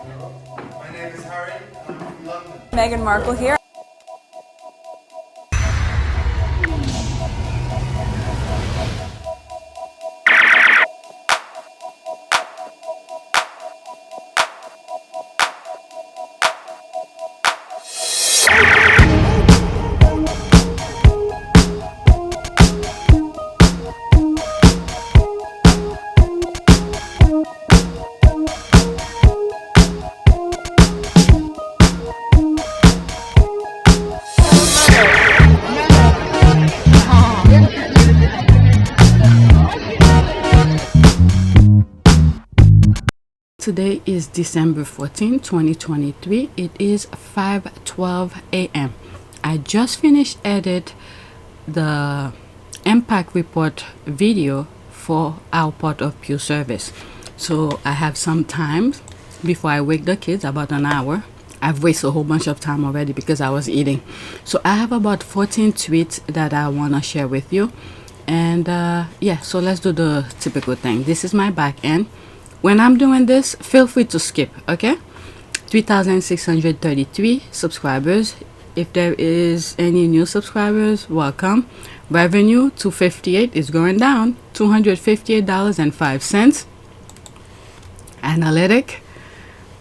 My name is Harry, and I'm from London. Meghan Markle here. Today is December 14, 2023. It is 5:12 a.m. I just finished edit the impact report video for our part of Pure Service. So I have some time before I wake the kids, about an hour. I've wasted a whole bunch of time already because I was eating. So I have about 14 tweets that I want to share with you. And yeah, so let's do the typical thing. This is my back end. When I'm doing this, feel free to skip, okay? 3,633 subscribers. If there is any new subscribers, welcome. Revenue, 258 is going down, $258.05. Analytic,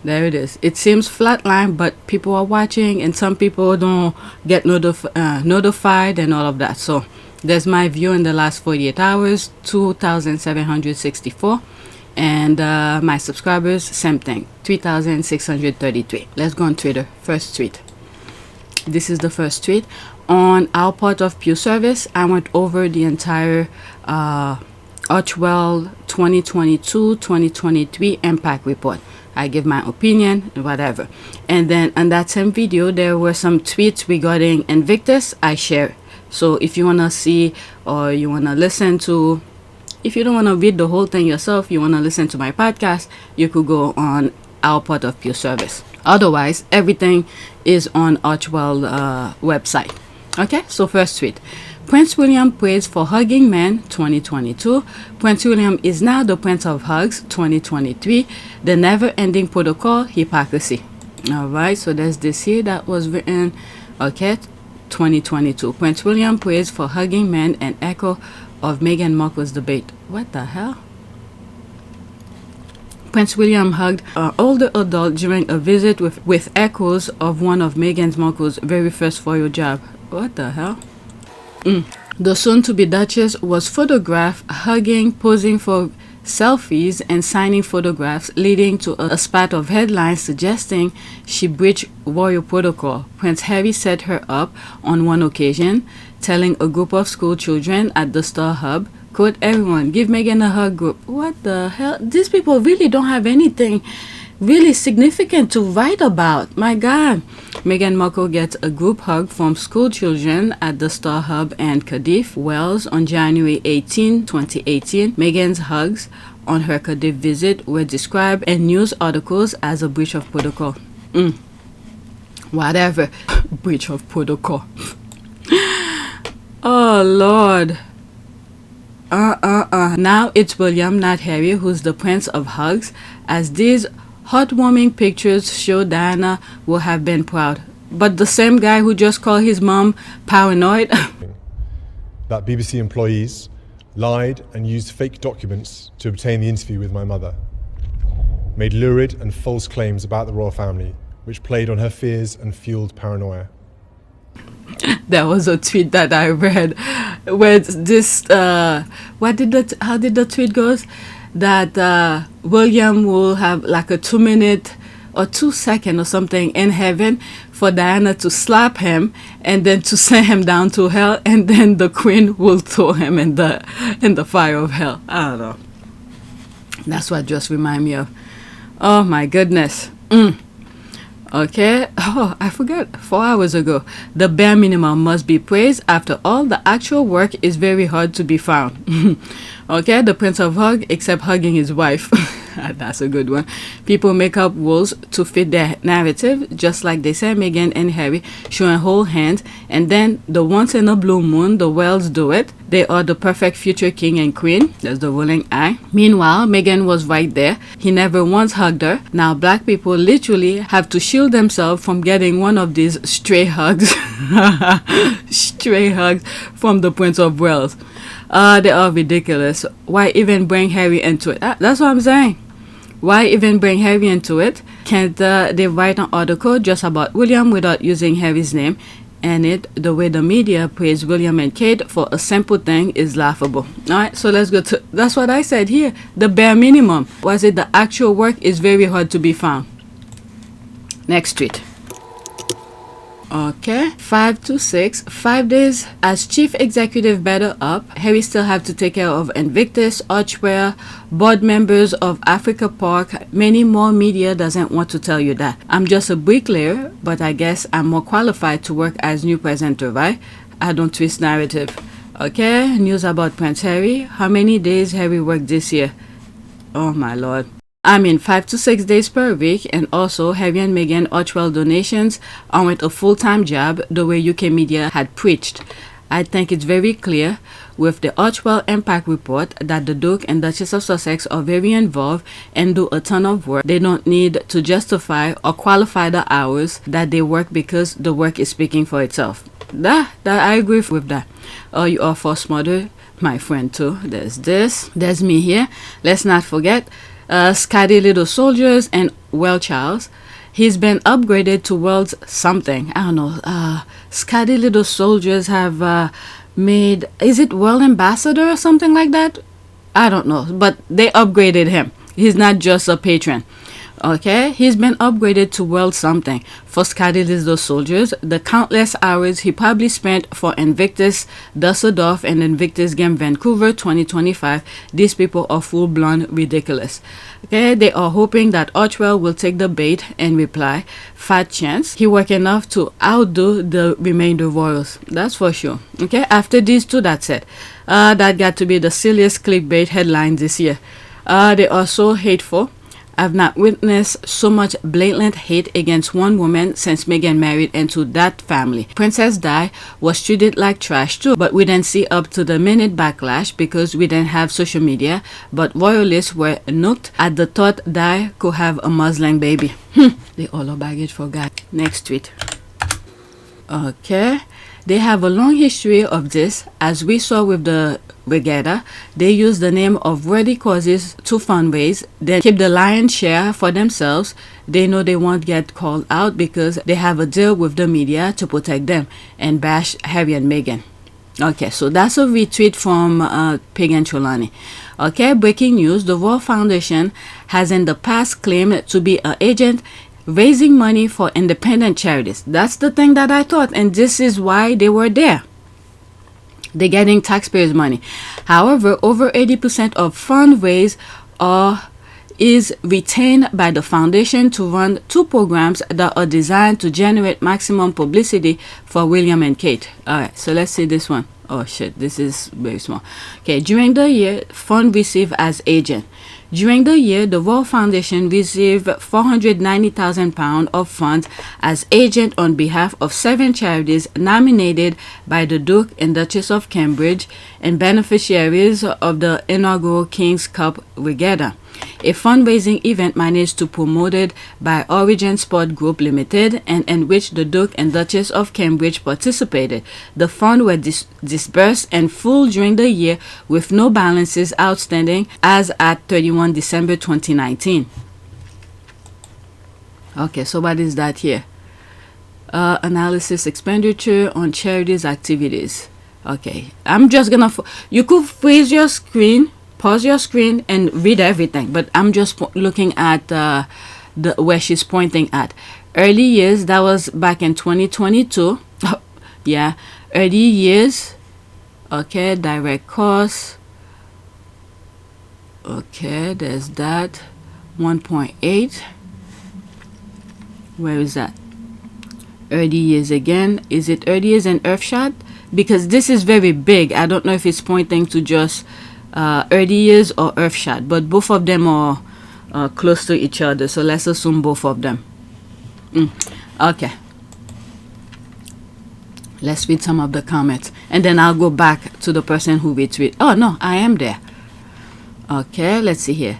there it is. It seems flatline, but people are watching and some people don't get notified and all of that. So there's my view in the last 48 hours, 2,764. And my subscribers, same thing, 3,633. Let's go on Twitter. First tweet. This is the first tweet. On our part of Pure Service, I went over the entire Archwell 2022-2023 impact report. I give my opinion, whatever. And then on that same video, there were some tweets regarding Invictus. I share. So if you want to see or you want to listen to, if you don't want to read the whole thing yourself, you want to listen to my podcast, you could go on our part of Pure Service. Otherwise, everything is on Archwell website. Okay, so first tweet. Prince William prays for hugging men 2022. Prince William is now the Prince of Hugs 2023. The never-ending protocol, hypocrisy. All right, so there's this here that was written, okay, 2022. Prince William prays for hugging men and echo of Meghan Markle's debate. What the hell? Prince William hugged an older adult during a visit with echoes of one of Meghan Markle's very first royal job. What the hell? The soon-to-be Duchess was photographed hugging, posing for selfies, and signing photographs, leading to a spat of headlines suggesting she breached royal protocol. Prince Harry set her up on one occasion, telling a group of school children at the Star Hub, quote, "Everyone, give Meghan a hug group." What the hell? These people really don't have anything really significant to write about. My God. Meghan Markle gets a group hug from school children at the Star Hub and Cardiff, Wales on January 18, 2018. Meghan's hugs on her Cardiff visit were described in news articles as a breach of protocol. Whatever. Breach of protocol. Oh, Lord. Now it's William, not Harry, who's the Prince of Hugs, as these heartwarming pictures show Diana will have been proud. But the same guy who just called his mom paranoid. That BBC employees lied and used fake documents to obtain the interview with my mother, made lurid and false claims about the royal family, which played on her fears and fueled paranoia. There was a tweet that I read where this how did the tweet goes? That William will have like a 2-minute or 2-second or something in heaven for Diana to slap him and then to send him down to hell, and then the Queen will throw him in the fire of hell. I don't know. That's what just remind me of. Oh my goodness. Okay. Oh, I forgot. 4 hours ago. The bare minimum must be praised. After all, the actual work is very hard to be found. Okay. The Prince of Hug, except hugging his wife. That's a good one. People make up rules to fit their narrative, just like they say Meghan and Harry showing whole hands, and then the once in a blue moon, the Wells do it. They are the perfect future king and queen. That's the ruling eye. Meanwhile, Meghan was right there. He never once hugged her. Now, black people literally have to shield themselves from getting one of these stray hugs. Stray hugs from the Prince of Wales. They are ridiculous. Why even bring Harry into it? That's what I'm saying. Why even bring Harry into it? Can't they write an article just about William without using Harry's name? And the way the media praise William and Kate for a simple thing is laughable. Alright, so let's go to, that's what I said here, the bare minimum. Was it the actual work is very hard to be found. Next tweet. Okay, 5 to 6, 5 days as chief executive better up. Harry still have to take care of Invictus, Archwell, board members of Africa Park. Many more media doesn't want to tell you that. I'm just a bricklayer, but I guess I'm more qualified to work as new presenter, right? I don't twist narrative. Okay, news about Prince Harry. How many days Harry worked this year? Oh my lord. I mean 5 to 6 days per week, and also Harry and Meghan Archwell donations aren't a full-time job the way UK media had preached. I think it's very clear with the Archwell Impact Report that the Duke and Duchess of Sussex are very involved and do a ton of work. They don't need to justify or qualify the hours that they work because the work is speaking for itself. That I agree with that. You are for smarter, my friend too. There's this. There's me here. Let's not forget Scotty Little Soldiers and Well Charles. He's been upgraded to World's something. I don't know. Scotty Little Soldiers have made, is it World Ambassador or something like that? I don't know. But they upgraded him. He's not just a patron. Okay, he's been upgraded to World something. For Scotty Little Soldiers, the countless hours he probably spent for Invictus Dusseldorf and Invictus Game Vancouver 2025, these people are full-blown ridiculous. Okay, they are hoping that Archwell will take the bait and reply, fat chance. He worked enough to outdo the remainder royals. That's for sure. Okay, after these two, that's it. That got to be the silliest clickbait headline this year. They are so hateful. I've not witnessed so much blatant hate against one woman since Meghan married into that family. Princess Di was treated like trash too, but we didn't see up to the minute backlash because we didn't have social media, but royalists were nuked at the thought Di could have a Muslim baby. They all are baggage for God. Next tweet. Okay. They have a long history of this, as we saw with the regatta. They use the name of worthy causes to fundraise, then keep the lion's share for themselves. They know they won't get called out because they have a deal with the media to protect them and bash Harry and Meghan. Okay, so that's a retweet from Pagan Trelawney. Okay, breaking news. The Royal Foundation has in the past claimed to be an agent raising money for independent charities. That's the thing that I thought, and this is why they were there. They're getting taxpayers' money. However, over 80% of fundraise is retained by the foundation to run two programs that are designed to generate maximum publicity for William and Kate. Alright, so let's see this one. Oh shit, this is very small. Okay, during the year, fund received as agent. During the year, the Royal Foundation received £490,000 of funds as agent on behalf of 7 charities nominated by the Duke and Duchess of Cambridge and beneficiaries of the inaugural King's Cup Regatta, a fundraising event managed to promoted by Origin Sport Group Limited and in which the Duke and Duchess of Cambridge participated. The funds were disbursed in full during the year with no balances outstanding as at 31 December 2019. Okay, so what is that here? Analysis expenditure on charities activities. Okay, I'm just gonna you could freeze your screen, pause your screen and read everything, but I'm just looking at the where she's pointing at. Early years, that was back in 2022. Yeah, early years. Okay, direct costs. Okay, there's that. 1.8. Where is that? Early years again. Is it early years and EarthShot? Because this is very big. I don't know if it's pointing to just early years or EarthShot, but both of them are close to each other. So let's assume both of them. Okay. Let's read some of the comments. And then I'll go back to the person who retweeted. Oh, no, I am there. Okay, let's see here.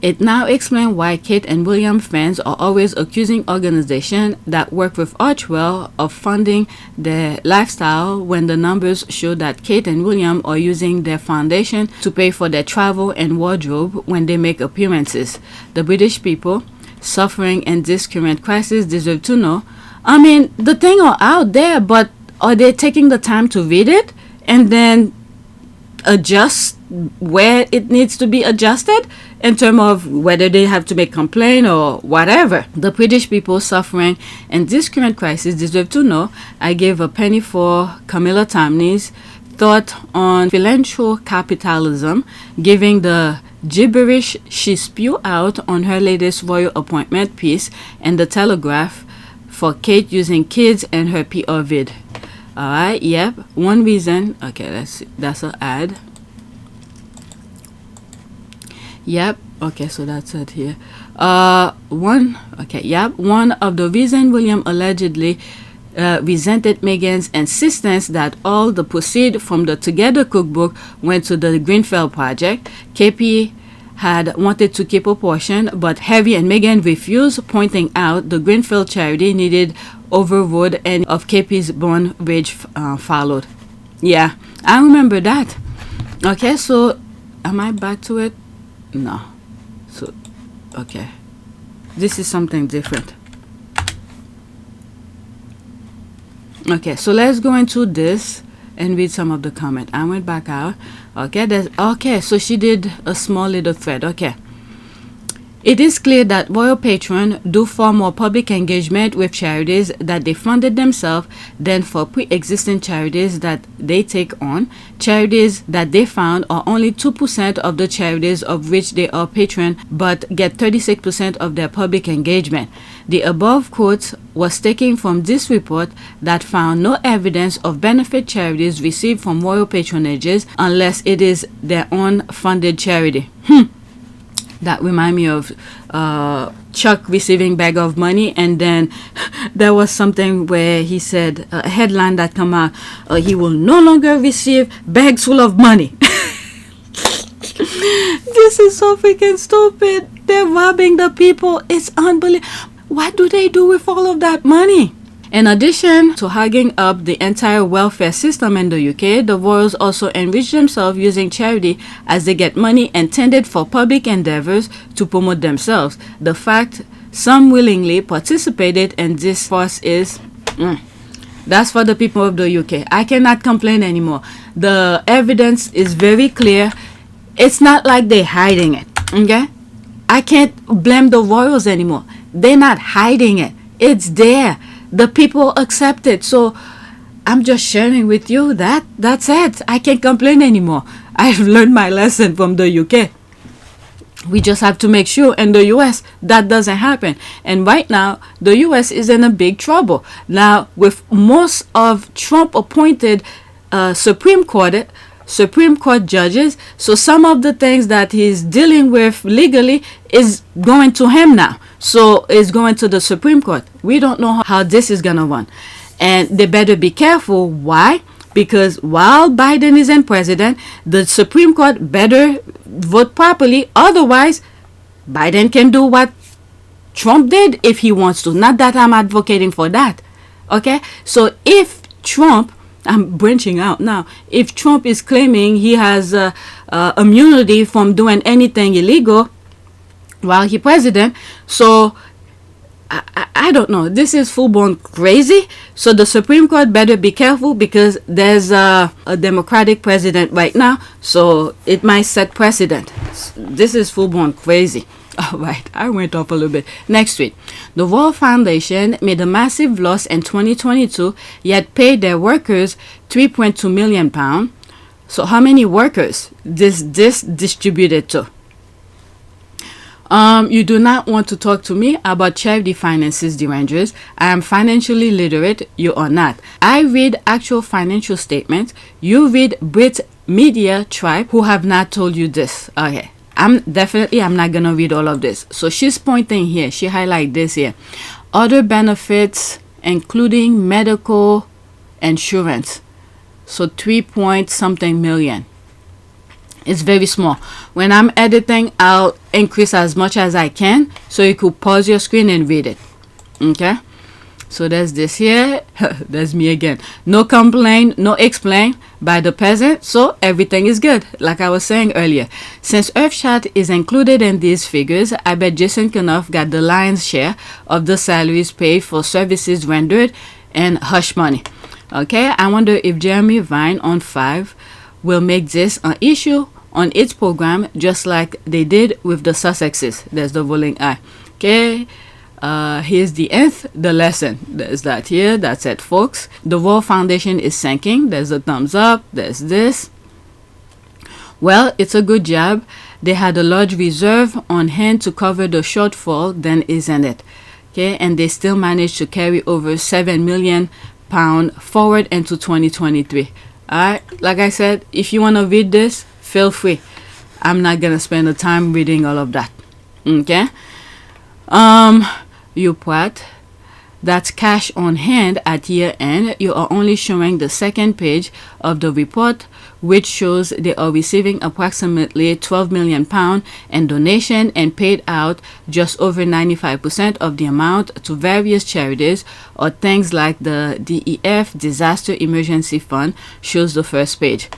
It now explains why Kate and William fans are always accusing organizations that work with Archwell of funding their lifestyle when the numbers show that Kate and William are using their foundation to pay for their travel and wardrobe when they make appearances. The British people suffering in this current crisis deserve to know. I mean, the thing are out there, but are they taking the time to read it and then adjust where it needs to be adjusted in terms of whether they have to make complaint or whatever? The British people suffering in this current crisis deserve to know. I gave a penny for Camilla Tamney's thought on financial capitalism, giving the gibberish she spewed out on her latest royal appointment piece in the Telegraph for Kate using kids and her PR vid. Alright, yep. One reason. Okay, let's see. That's an ad. Yep. Okay, so that's it here. One of the reasons William allegedly resented Meghan's insistence that all the proceeds from the Together cookbook went to the Greenfield project. KP had wanted to keep a portion, but Harry and Meghan refused, pointing out the Greenfield charity needed overrode and of KP's born rage followed. Yeah, I remember that. Okay, so am I back to it? No. So, okay. This is something different. Okay, so let's go into this and read some of the comment. I went back out. Okay, so she did a small little thread. Okay. It is clear that royal patrons do far more public engagement with charities that they funded themselves than for pre-existing charities that they take on. Charities that they found are only 2% of the charities of which they are patron, but get 36% of their public engagement. The above quote was taken from this report that found no evidence of benefit charities received from royal patronages unless it is their own funded charity. That remind me of Chuck receiving bag of money, and then there was something where he said a headline that come out, he will no longer receive bags full of money. This is so freaking stupid. They're robbing the people. It's unbelievable. What do they do with all of that money? In addition to hugging up the entire welfare system in the UK, the royals also enrich themselves using charity as they get money intended for public endeavors to promote themselves. The fact some willingly participated in this farce is... that's for the people of the UK. I cannot complain anymore. The evidence is very clear. It's not like they're hiding it, okay? I can't blame the royals anymore. They're not hiding it. It's there. The people accept it. So I'm just sharing with you that that's it. I can't complain anymore. I've learned my lesson from the UK. We just have to make sure in the US that doesn't happen. And right now, the US is in a big trouble. Now, with most of Trump appointed Supreme Court judges, so some of the things that he's dealing with legally is going to him now. So it's going to the Supreme Court. We don't know how this is going to run. And they better be careful. Why? Because while Biden is in president, the Supreme Court better vote properly. Otherwise, Biden can do what Trump did if he wants to. Not that I'm advocating for that. Okay? So if Trump... I'm branching out now. If Trump is claiming he has immunity from doing anything illegal while he's president, so I don't know. This is full-blown crazy. So the Supreme Court better be careful because there's a Democratic president right now, so it might set precedent. This is full-blown crazy. All right, I went off a little bit. Next week, the Royal Foundation made a massive loss in 2022, yet paid their workers £3.2 million. So how many workers this distributed to? You do not want to talk to me about charity finances, derangers. I am financially literate. You are not. I read actual financial statements. You read Brit Media Tribe who have not told you this. Okay. I'm not gonna read all of this. So she's pointing here, she highlight this here: other benefits including medical insurance. So 3 point something million. It's very small. When I'm editing, I'll increase as much as I can so you could pause your screen and read it. Okay, so there's this here. There's me again. No complain, no explain by the peasant, so everything is good. Like I was saying earlier, since EarthShot is included in these figures, I bet Jason Kanoff got the lion's share of the salaries paid for services rendered and hush money. Okay, I wonder if Jeremy Vine on 5 will make this an issue on its program, just like they did with the Sussexes. There's the rolling eye. Okay, here's the nth, the lesson. There's that here. That's it, folks. The World Foundation is sinking. There's a thumbs up. There's this. Well, it's a good job. They had a large reserve on hand to cover the shortfall, then isn't it? Okay, and they still managed to carry over £7 million forward into 2023. Alright, like I said, if you want to read this, feel free. I'm not gonna spend the time reading all of that. Okay, UPAT, that's cash on hand at year end. You are only showing the second page of the report, which shows they are receiving approximately £12 million in donation and paid out just over 95% of the amount to various charities or things like the DEF Disaster Emergency Fund, shows the first page.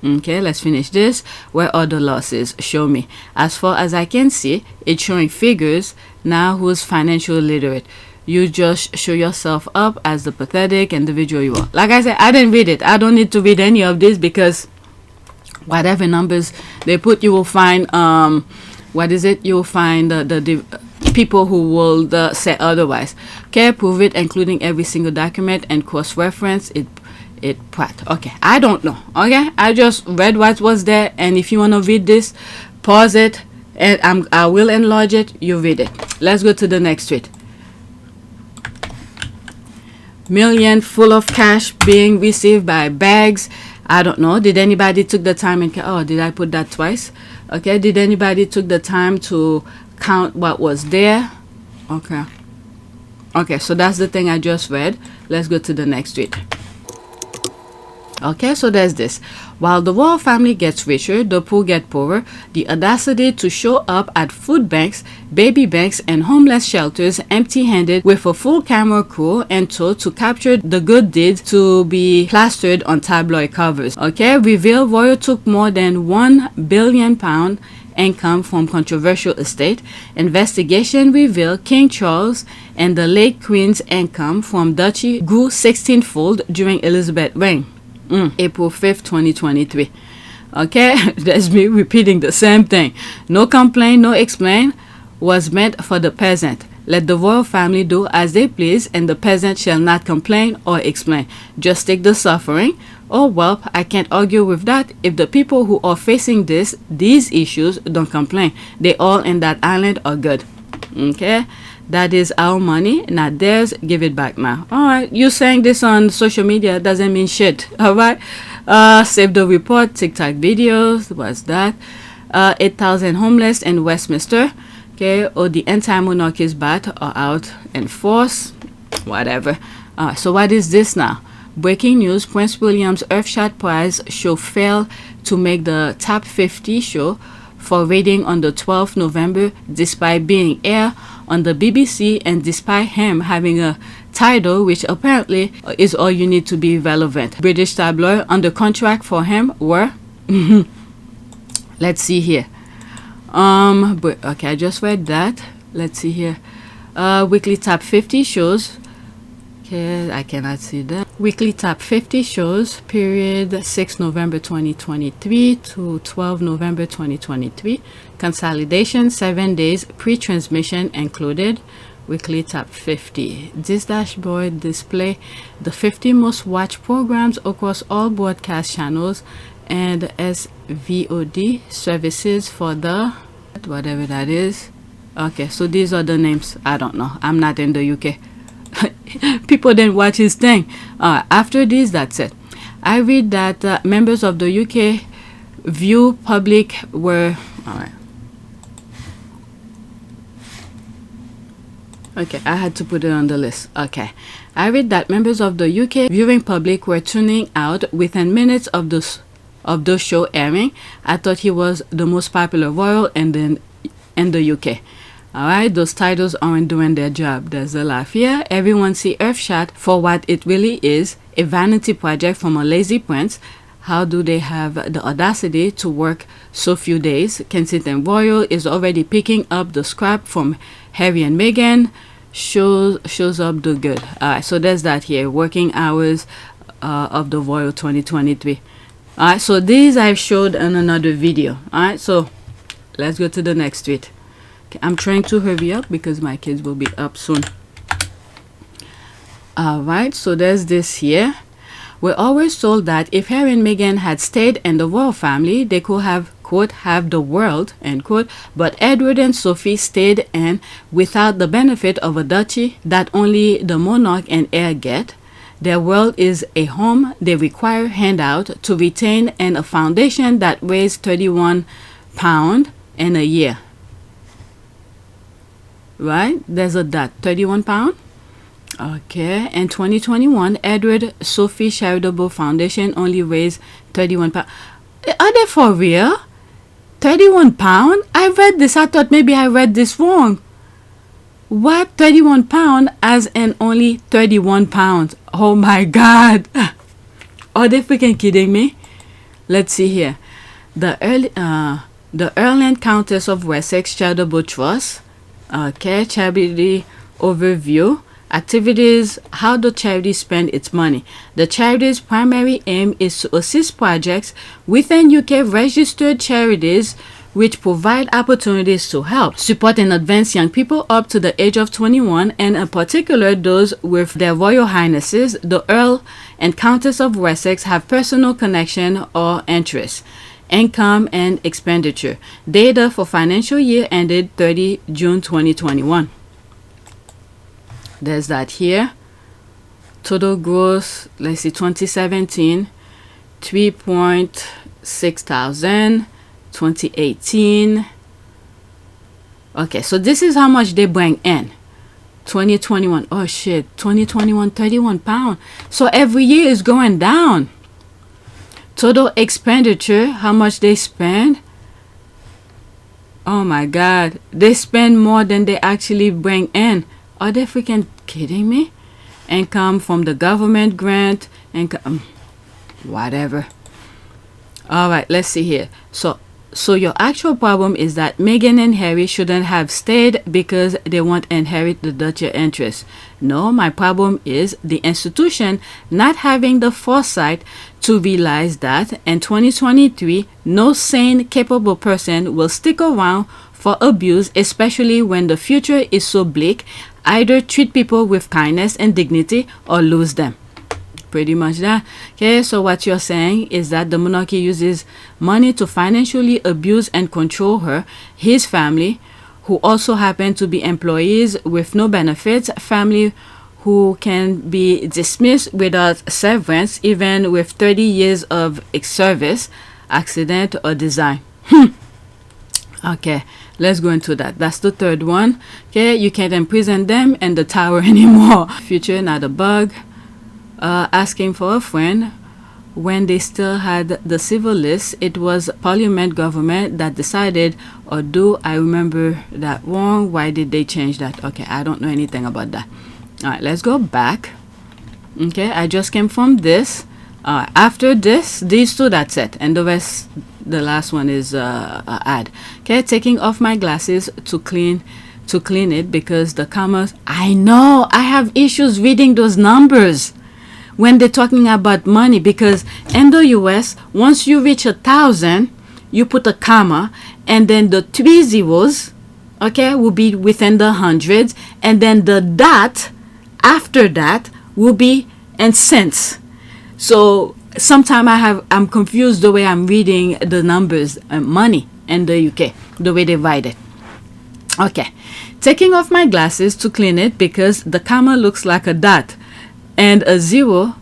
Okay, let's finish this. Where are the losses? Show me. As far as I can see, it's showing figures. Now who's financially literate? You just show yourself up as the pathetic individual you are. Like I said, I didn't read it. I don't need to read any of this because whatever numbers they put, you will find what is it? You'll find the people who will say otherwise. Okay, prove it, including every single document and cross-reference it. Okay, I don't know. Okay, I just read what was there, and if you want to read this, pause it, and I will enlarge it. You read it. Let's go to the next tweet. Million full of cash being received by bags. I don't know. Did anybody took the time and did I put that twice? Okay, did anybody took the time to count what was there? Okay, so that's the thing I just read. Let's go to the next tweet. Okay, so there's this. While the royal family gets richer, the poor get poorer. The audacity to show up at food banks, baby banks, and homeless shelters empty-handed with a full camera crew and tow to capture the good deeds to be plastered on tabloid covers. Okay, reveal royal took more than £1 billion income from controversial estate. Investigation reveal King Charles and the late Queen's income from duchy grew 16-fold during Elizabeth's reign. April 5th, 2023. Okay, that's me repeating the same thing. No complain, no explain was meant for the peasant. Let the royal family do as they please, and the peasant shall not complain or explain. Just take the suffering. Oh well, I can't argue with that. If the people who are facing these issues don't complain, they all in that island are good. Okay, that is our money, not theirs. Give it back now. All right, you saying this on social media doesn't mean shit. All right, save the report. TikTok videos. What's that? 8,000 homeless in Westminster. Okay, or the anti-monarchist bat are out in force. Whatever. So what is this now? Breaking news: Prince William's EarthShot Prize show failed to make the top 50 show for rating on the 12th November, despite being aired on the BBC and despite him having a title which apparently is all you need to be relevant. British tabloid under contract for him were let's see here. But okay, I just read that. Let's see here. Weekly top 50 shows. Okay, I cannot see that. Weekly top 50 shows, period 6 November 2023 to 12 November 2023. Consolidation, 7 days, pre-transmission included. Weekly top 50. This dashboard display the 50 most watched programs across all broadcast channels and SVOD services for the whatever that is. Okay, so these are the names. I don't know. I'm not in the UK. People didn't watch his thing. After this, that's it. I read that members of the UK view public were all right. Okay, I had to put it on the list. Okay. I read that members of the UK viewing public were tuning out within minutes of the show airing. I thought he was the most popular royal in the UK. Alright, those titles aren't doing their job. There's a laugh here. Everyone see EarthShot for what it really is, a vanity project from a lazy prince. How do they have the audacity to work so few days? Kensington Royal is already picking up the scrap from Harry and Meghan. Shows up the good. Alright, so there's that here. Working hours of the Royal 2023. Alright, so these I showed in another video. Alright, so let's go to the next tweet. Okay, I'm trying to hurry up because my kids will be up soon. Alright, so there's this here. We're always told that if Harry and Meghan had stayed in the royal family, they could have, quote, have the world, end quote. But Edward and Sophie stayed in without the benefit of a duchy that only the monarch and heir get. Their world is a home they require handout to retain and a foundation that weighs £31 in a year. Right? There's a dot. £31. Okay. In 2021, Edward Sophie Charitable Foundation only raised £31. Are they for real? £31? I read this. I thought maybe I read this wrong. What? £31 as in only £31? Oh my God. Are they freaking kidding me? Let's see here. The Earl and Countess of Wessex Charitable Trust. Okay, charity overview. Activities, how the charity spend its money. The charity's primary aim is to assist projects within UK registered charities which provide opportunities to help, support and advance young people up to the age of 21, and in particular those with their Royal Highnesses, the Earl and Countess of Wessex, have personal connection or interest. Income and expenditure. Data for financial year ended 30 June 2021. There's that here. Total gross, let's see, 2017, 3.6 thousand. 2018. Okay, so this is how much they bring in. 2021. Oh shit. 2021, £31. So every year is going down. Total expenditure, how much they spend. Oh my God. They spend more than they actually bring in. Are they freaking kidding me? Income from the government grant. Income. Whatever. Alright, let's see here. So your actual problem is that Meghan and Harry shouldn't have stayed because they won't inherit the duchy interest. No, my problem is the institution not having the foresight to realize that in 2023, no sane, capable person will stick around for abuse, especially when the future is so bleak. Either treat people with kindness and dignity or lose them. Pretty much that. Okay, so what you're saying is that the monarchy uses money to financially abuse and control her, his family, who also happen to be employees with no benefits, family who can be dismissed without severance, even with 30 years of service, accident or design. Okay, let's go into that. That's the third one. Okay, you can't imprison them in the tower anymore. Future, not a bug. Asking for a friend. When they still had the civil list, it was Parliament government that decided, or do I remember that wrong? Why did they change that? Okay, I don't know anything about that. All right, let's go back. Okay, I just came from this. After this, these two, that's it, and the rest, the last one is ad. Okay, taking off my glasses to clean it because the commas. I know I have issues reading those numbers when they're talking about money, because in the US, once you reach 1,000, you put a comma, and then the 3 zeros, okay, will be within the hundreds, and then the dot after that will be in cents. So sometimes I'm confused the way I'm reading the numbers, money in the UK, the way they write it. Okay, taking off my glasses to clean it because the comma looks like a dot and a zero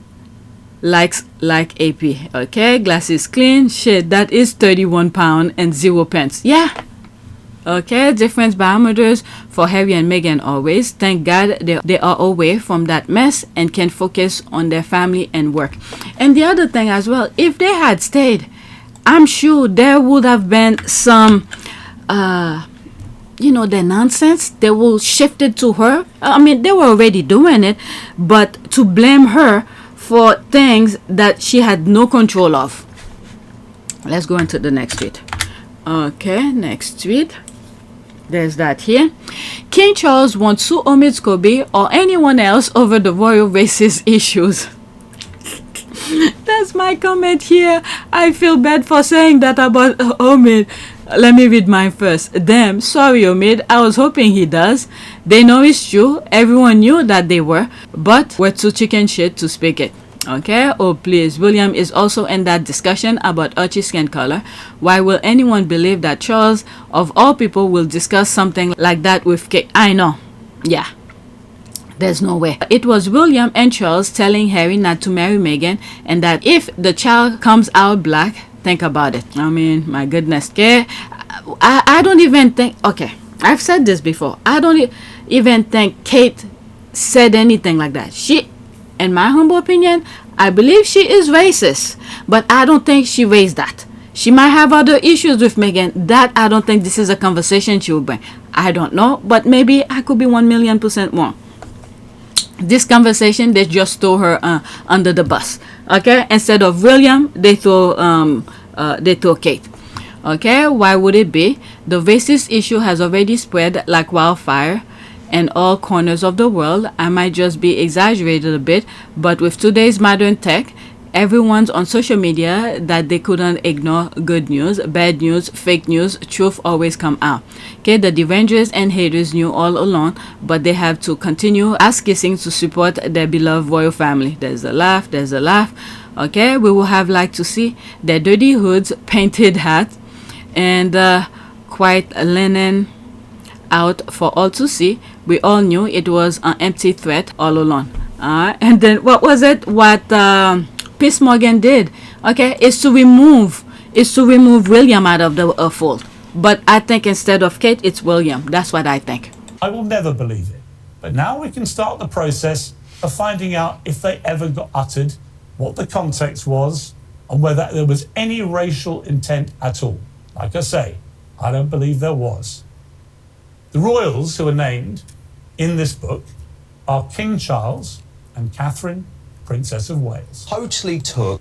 like AP. Okay, glasses clean. Shit, that is £31 and 0 pence. Yeah, Okay, different barometers for Harry and Meghan always. Thank God they are away from that mess and can focus on their family and work. And the other thing as well, if they had stayed, I'm sure there would have been some the nonsense. They will shift it to her. I mean, they were already doing it, but to blame her for things that she had no control of. Let's go into the next tweet. Okay, next tweet. There's that here. King Charles won't sue Omid Scobie or anyone else over the royal racist issues. That's my comment here. I feel bad for saying that about Omid. Let me read mine first. Damn, sorry Omid. I was hoping he does. They know it's true. Everyone knew that they were, but we're too chicken shit to speak it. Okay, oh please. William is also in that discussion about Archie's skin color. Why will anyone believe that Charles, of all people, will discuss something like that with Kate? I know. Yeah. There's no way. It was William and Charles telling Harry not to marry Meghan, and that if the child comes out black, think about it. I mean, my goodness. Okay, I don't even think. Okay, I've said this before. I don't even think Kate said anything like that. She, in my humble opinion, I believe she is racist, but I don't think she raised that. She might have other issues with Meghan that I don't think this is a conversation she will bring. I don't know, but maybe I could be 1,000,000% wrong. This conversation, they just throw her under the bus. Okay, instead of William, they throw Kate. Okay, why would it be? The racist issue has already spread like wildfire in all corners of the world. I might just be exaggerated a bit, but with today's modern tech, everyone's on social media that they couldn't ignore good news, bad news, fake news. Truth always come out. Okay, the derangers and haters knew all along, but they have to continue ass-kissing to support their beloved royal family. There's a laugh, there's a laugh. Okay, we will have liked to see their dirty hoods, painted hats, and quite linen out for all to see. We all knew it was an empty threat all along. And then what was it? What Piers Morgan did, okay, is to remove William out of the fold. But I think instead of Kate, it's William. That's what I think. I will never believe it. But now we can start the process of finding out if they ever got uttered, what the context was, and whether there was any racial intent at all. Like I say, I don't believe there was. The royals who are named in this book are King Charles and Catherine, Princess of Wales. Totally took,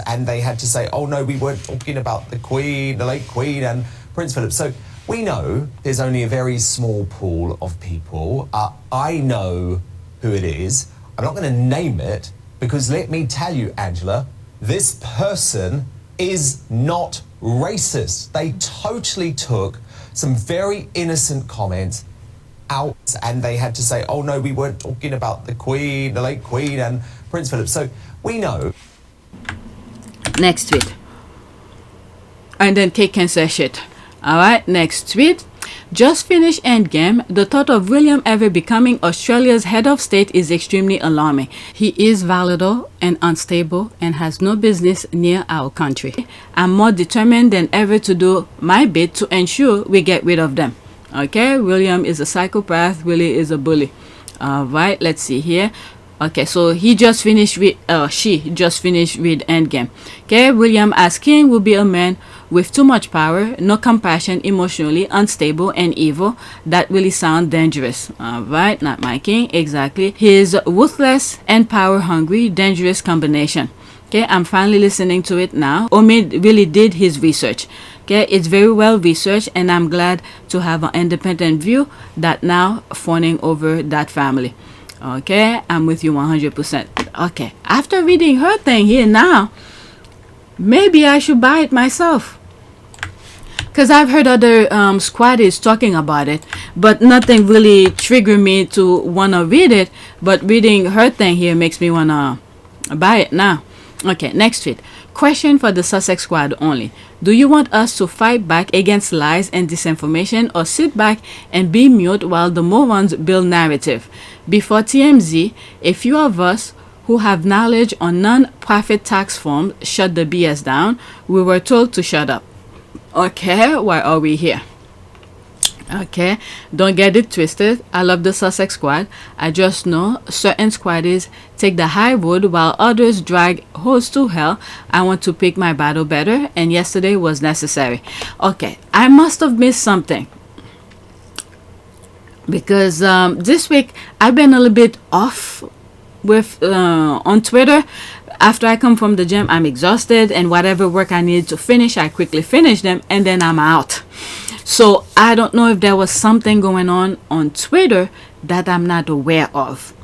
and they had to say, oh no, we weren't talking about the Queen, the late Queen and Prince Philip. So we know there's only a very small pool of people. I know who it is. I'm not going to name it because let me tell you, Angela, this person is not racist. They totally took some very innocent comments out and they had to say, oh no, we weren't talking about the Queen, the late Queen and Prince Philip. So we know. Next tweet. And then Kate can say shit. Alright, next tweet. Just finished Endgame. The thought of William ever becoming Australia's head of state is extremely alarming. He is volatile and unstable and has no business near our country. I'm more determined than ever to do my bit to ensure we get rid of them. Okay, William is a psychopath. Willie is a bully. Alright, let's see here. Okay, so he just finished with she just finished with Endgame. Okay, William as king will be a man with too much power, no compassion, emotionally unstable and evil. That really sounds dangerous. Alright, not my king. Exactly. He's ruthless and power hungry, dangerous combination. Okay, I'm finally listening to it now. Omid really did his research. Okay, it's very well researched and I'm glad to have an independent view that now fawning over that family. Okay, I'm with you 100%. Okay, after reading her thing here now, maybe I should buy it myself. Because I've heard other squaddies talking about it, but nothing really triggered me to want to read it. But reading her thing here makes me want to buy it now. Okay, next tweet. Question for the Sussex Squad only. Do you want us to fight back against lies and disinformation or sit back and be mute while the morons build narrative? Before TMZ, a few of us who have knowledge on non-profit tax forms shut the BS down. We were told to shut up. Okay, why are we here? Okay, don't get it twisted. I love the Sussex Squad. I just know certain squaddies take the high road while others drag hose to hell. I want to pick my battle better, and yesterday was necessary. Okay, I must have missed something because this week I've been a little bit off with on Twitter. After I come from the gym, I'm exhausted, and whatever work I need to finish, I quickly finish them, and then I'm out. So I don't know if there was something going on Twitter that I'm not aware of.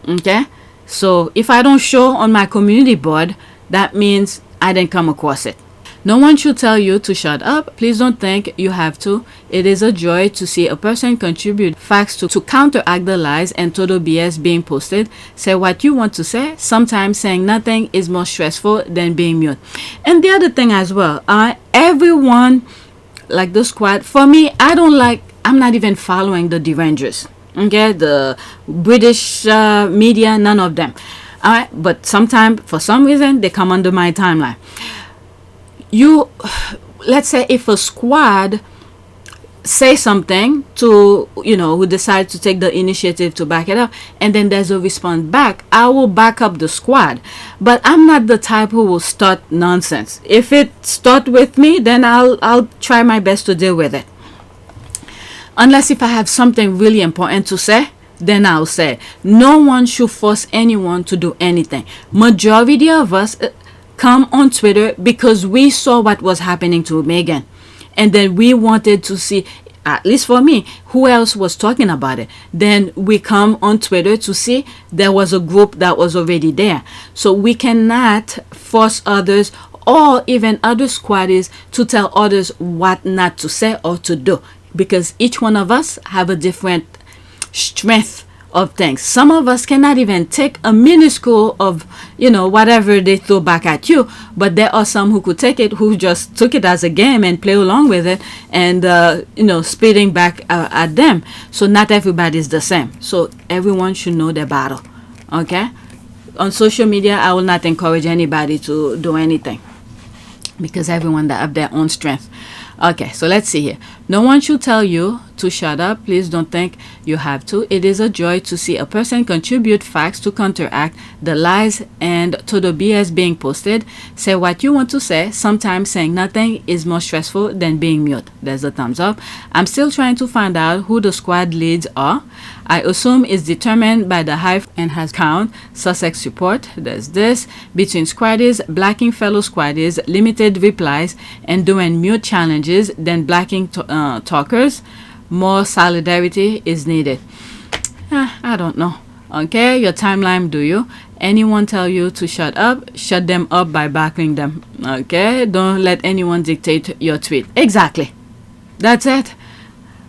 Okay, so if I don't show on my community board, that means I didn't come across it. No one should tell you to shut up. Please don't think you have to. It is a joy to see a person contribute facts to counteract the lies and total BS being posted. Say what you want to say. Sometimes saying nothing is more stressful than being mute. And the other thing as well, everyone like the squad, for me, I'm not even following the derangers. Okay, the British media, none of them. All right, but sometimes for some reason they come under my timeline. Let's say if a squad say something to who decide to take the initiative to back it up, and then there's a response back, I will back up the squad. But I'm not the type who will start nonsense. If it start with me, then I'll try my best to deal with it, unless if I have something really important to say, then I'll say. No one should force anyone to do anything. Majority of us come on Twitter because we saw what was happening to Meghan, and then we wanted to see, at least for me, who else was talking about it. Then we come on Twitter to see there was a group that was already there. So we cannot force others or even other squaddies to tell others what not to say or to do, because each one of us have a different strength of things. Some of us cannot even take a minuscule of whatever they throw back at you, but there are some who could take it, who just took it as a game and play along with it, and spitting back at them. So not everybody is the same, so everyone should know their battle. Okay, on social media I will not encourage anybody to do anything, because everyone that have their own strength. Okay, so let's see here. No one should tell you to shut up. Please don't think you have to. It is a joy to see a person contribute facts to counteract the lies and to the BS being posted. Say what you want to say. Sometimes saying nothing is more stressful than being mute. There's a thumbs up. I'm still trying to find out who the squad leads are. I assume it's determined by the hive and has count. Sussex support. There's this. Between squaddies, blacking fellow squaddies, limited replies, and doing mute challenges, then blacking talkers. More solidarity is needed. I don't know. Okay, your timeline, do you? Anyone tell you to shut up, shut them up by backing them. Okay, don't let anyone dictate your tweet. Exactly. That's it.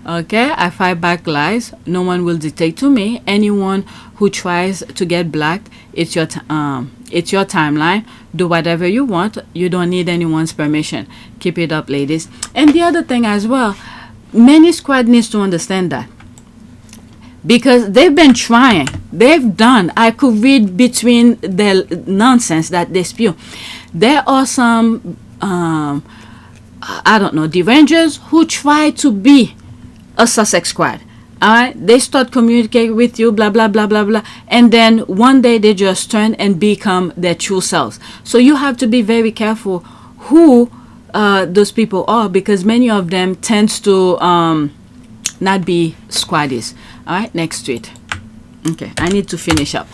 Okay, I fight back lies. No one will dictate to me. Anyone who tries to get blacked, it's your timeline. Do whatever you want. You don't need anyone's permission. Keep it up, ladies. And the other thing as well, many squad needs to understand that, because they've been trying. They've done. I could read between the nonsense that they spew. There are some derangers who try to be a Sussex Squad. All right, they start communicating with you, blah blah blah blah blah, and then one day they just turn and become their true selves. So you have to be very careful who those people are, because many of them tends to not be squaddies. All right, next tweet. Okay, I need to finish up.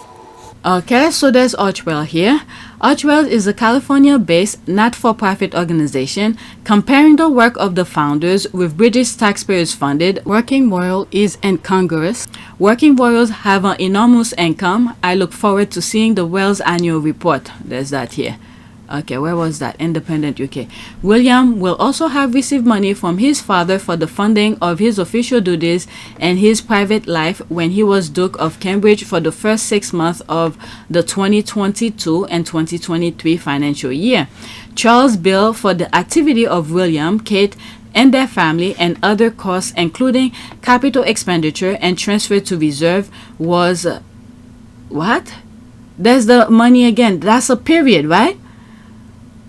Okay, so there's Archwell here. Archwell is a California-based not-for-profit organization comparing the work of the founders with British taxpayers funded. Working Royal is incongruous. Working Royals have an enormous income. I look forward to seeing the Wells annual report. There's that here. Okay, where was that? Independent UK. William will also have received money from his father for the funding of his official duties and his private life when he was Duke of Cambridge for the first 6 months of the 2022 and 2023 financial year. Charles bill for the activity of William, Kate, and their family, and other costs including capital expenditure and transfer to reserve was what? There's the money again. That's a period, right?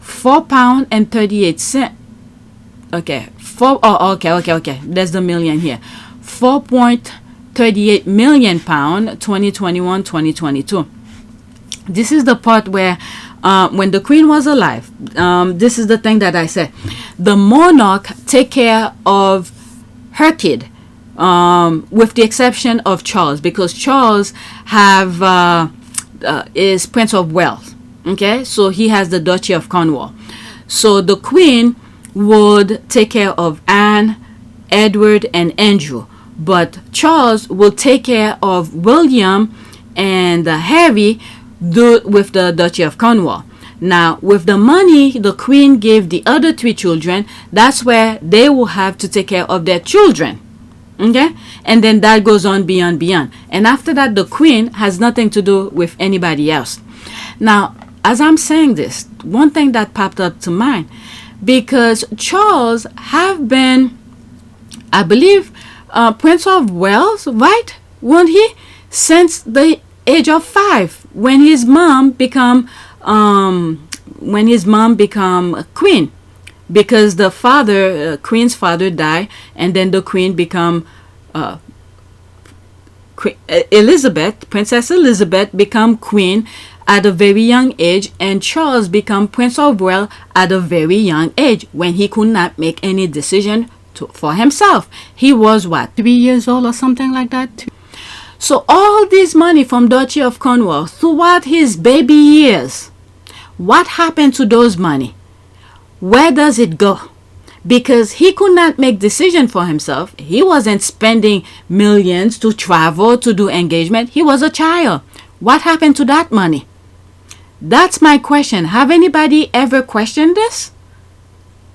£4.38. Okay, Okay. There's the million here. 4.38 million pound, 2021-2022. This is the part where, when the Queen was alive, this is the thing that I said. The monarch take care of her kid, with the exception of Charles, because Charles is Prince of Wales. Okay, so he has the Duchy of Cornwall. So the Queen would take care of Anne, Edward, and Andrew, but Charles will take care of William and Harry with the Duchy of Cornwall. Now, with the money the Queen gave the other 3 children, that's where they will have to take care of their children. Okay, and then that goes on beyond. And after that, the Queen has nothing to do with anybody else. Now, as I'm saying this, one thing that popped up to mind, because Charles have been, I believe, Prince of Wales, right? Wasn't he? Since the age of 5, when his mom become queen, because the father, Queen's father, died, and then the Queen become Princess Elizabeth become queen at a very young age, and Charles become Prince of Wales at a very young age, when he could not make any decision for himself. He was what, 3 years old or something like that? So all this money from Duchy of Cornwall throughout his baby years, what happened to those money? Where does it go? Because he could not make decision for himself. He wasn't spending millions to travel, to do engagement. He was a child. What happened to that money? That's my question. Have anybody ever questioned this?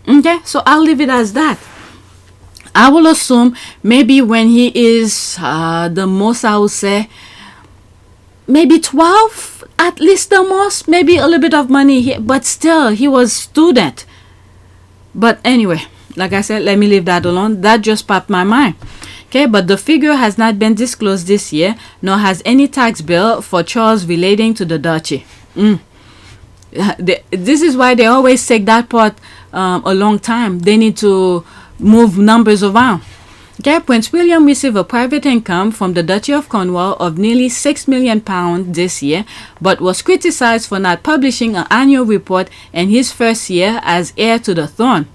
Okay, so I'll leave it as that. I will assume maybe when he is the most, I would say, maybe 12, at least the most, maybe a little bit of money here, but still, he was student. But anyway, like I said, let me leave that alone. That just popped my mind. Okay, but the figure has not been disclosed this year, nor has any tax bill for Charles relating to the duchy. This is why they always take that part a long time. They need to move numbers around. Okay, Prince William received a private income from the Duchy of Cornwall of nearly £6 million this year, but was criticized for not publishing an annual report in his first year as heir to the throne.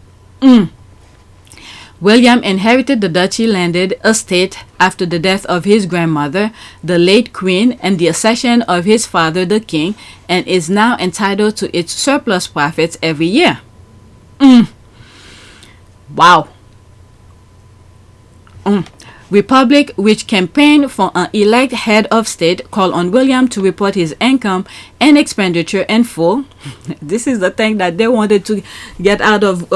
William inherited the duchy landed estate after the death of his grandmother, the late Queen, and the accession of his father, the King, and is now entitled to its surplus profits every year. Wow. Republic, which campaigned for an elect head of state, called on William to report his income and expenditure in full. This is the thing that they wanted to get out of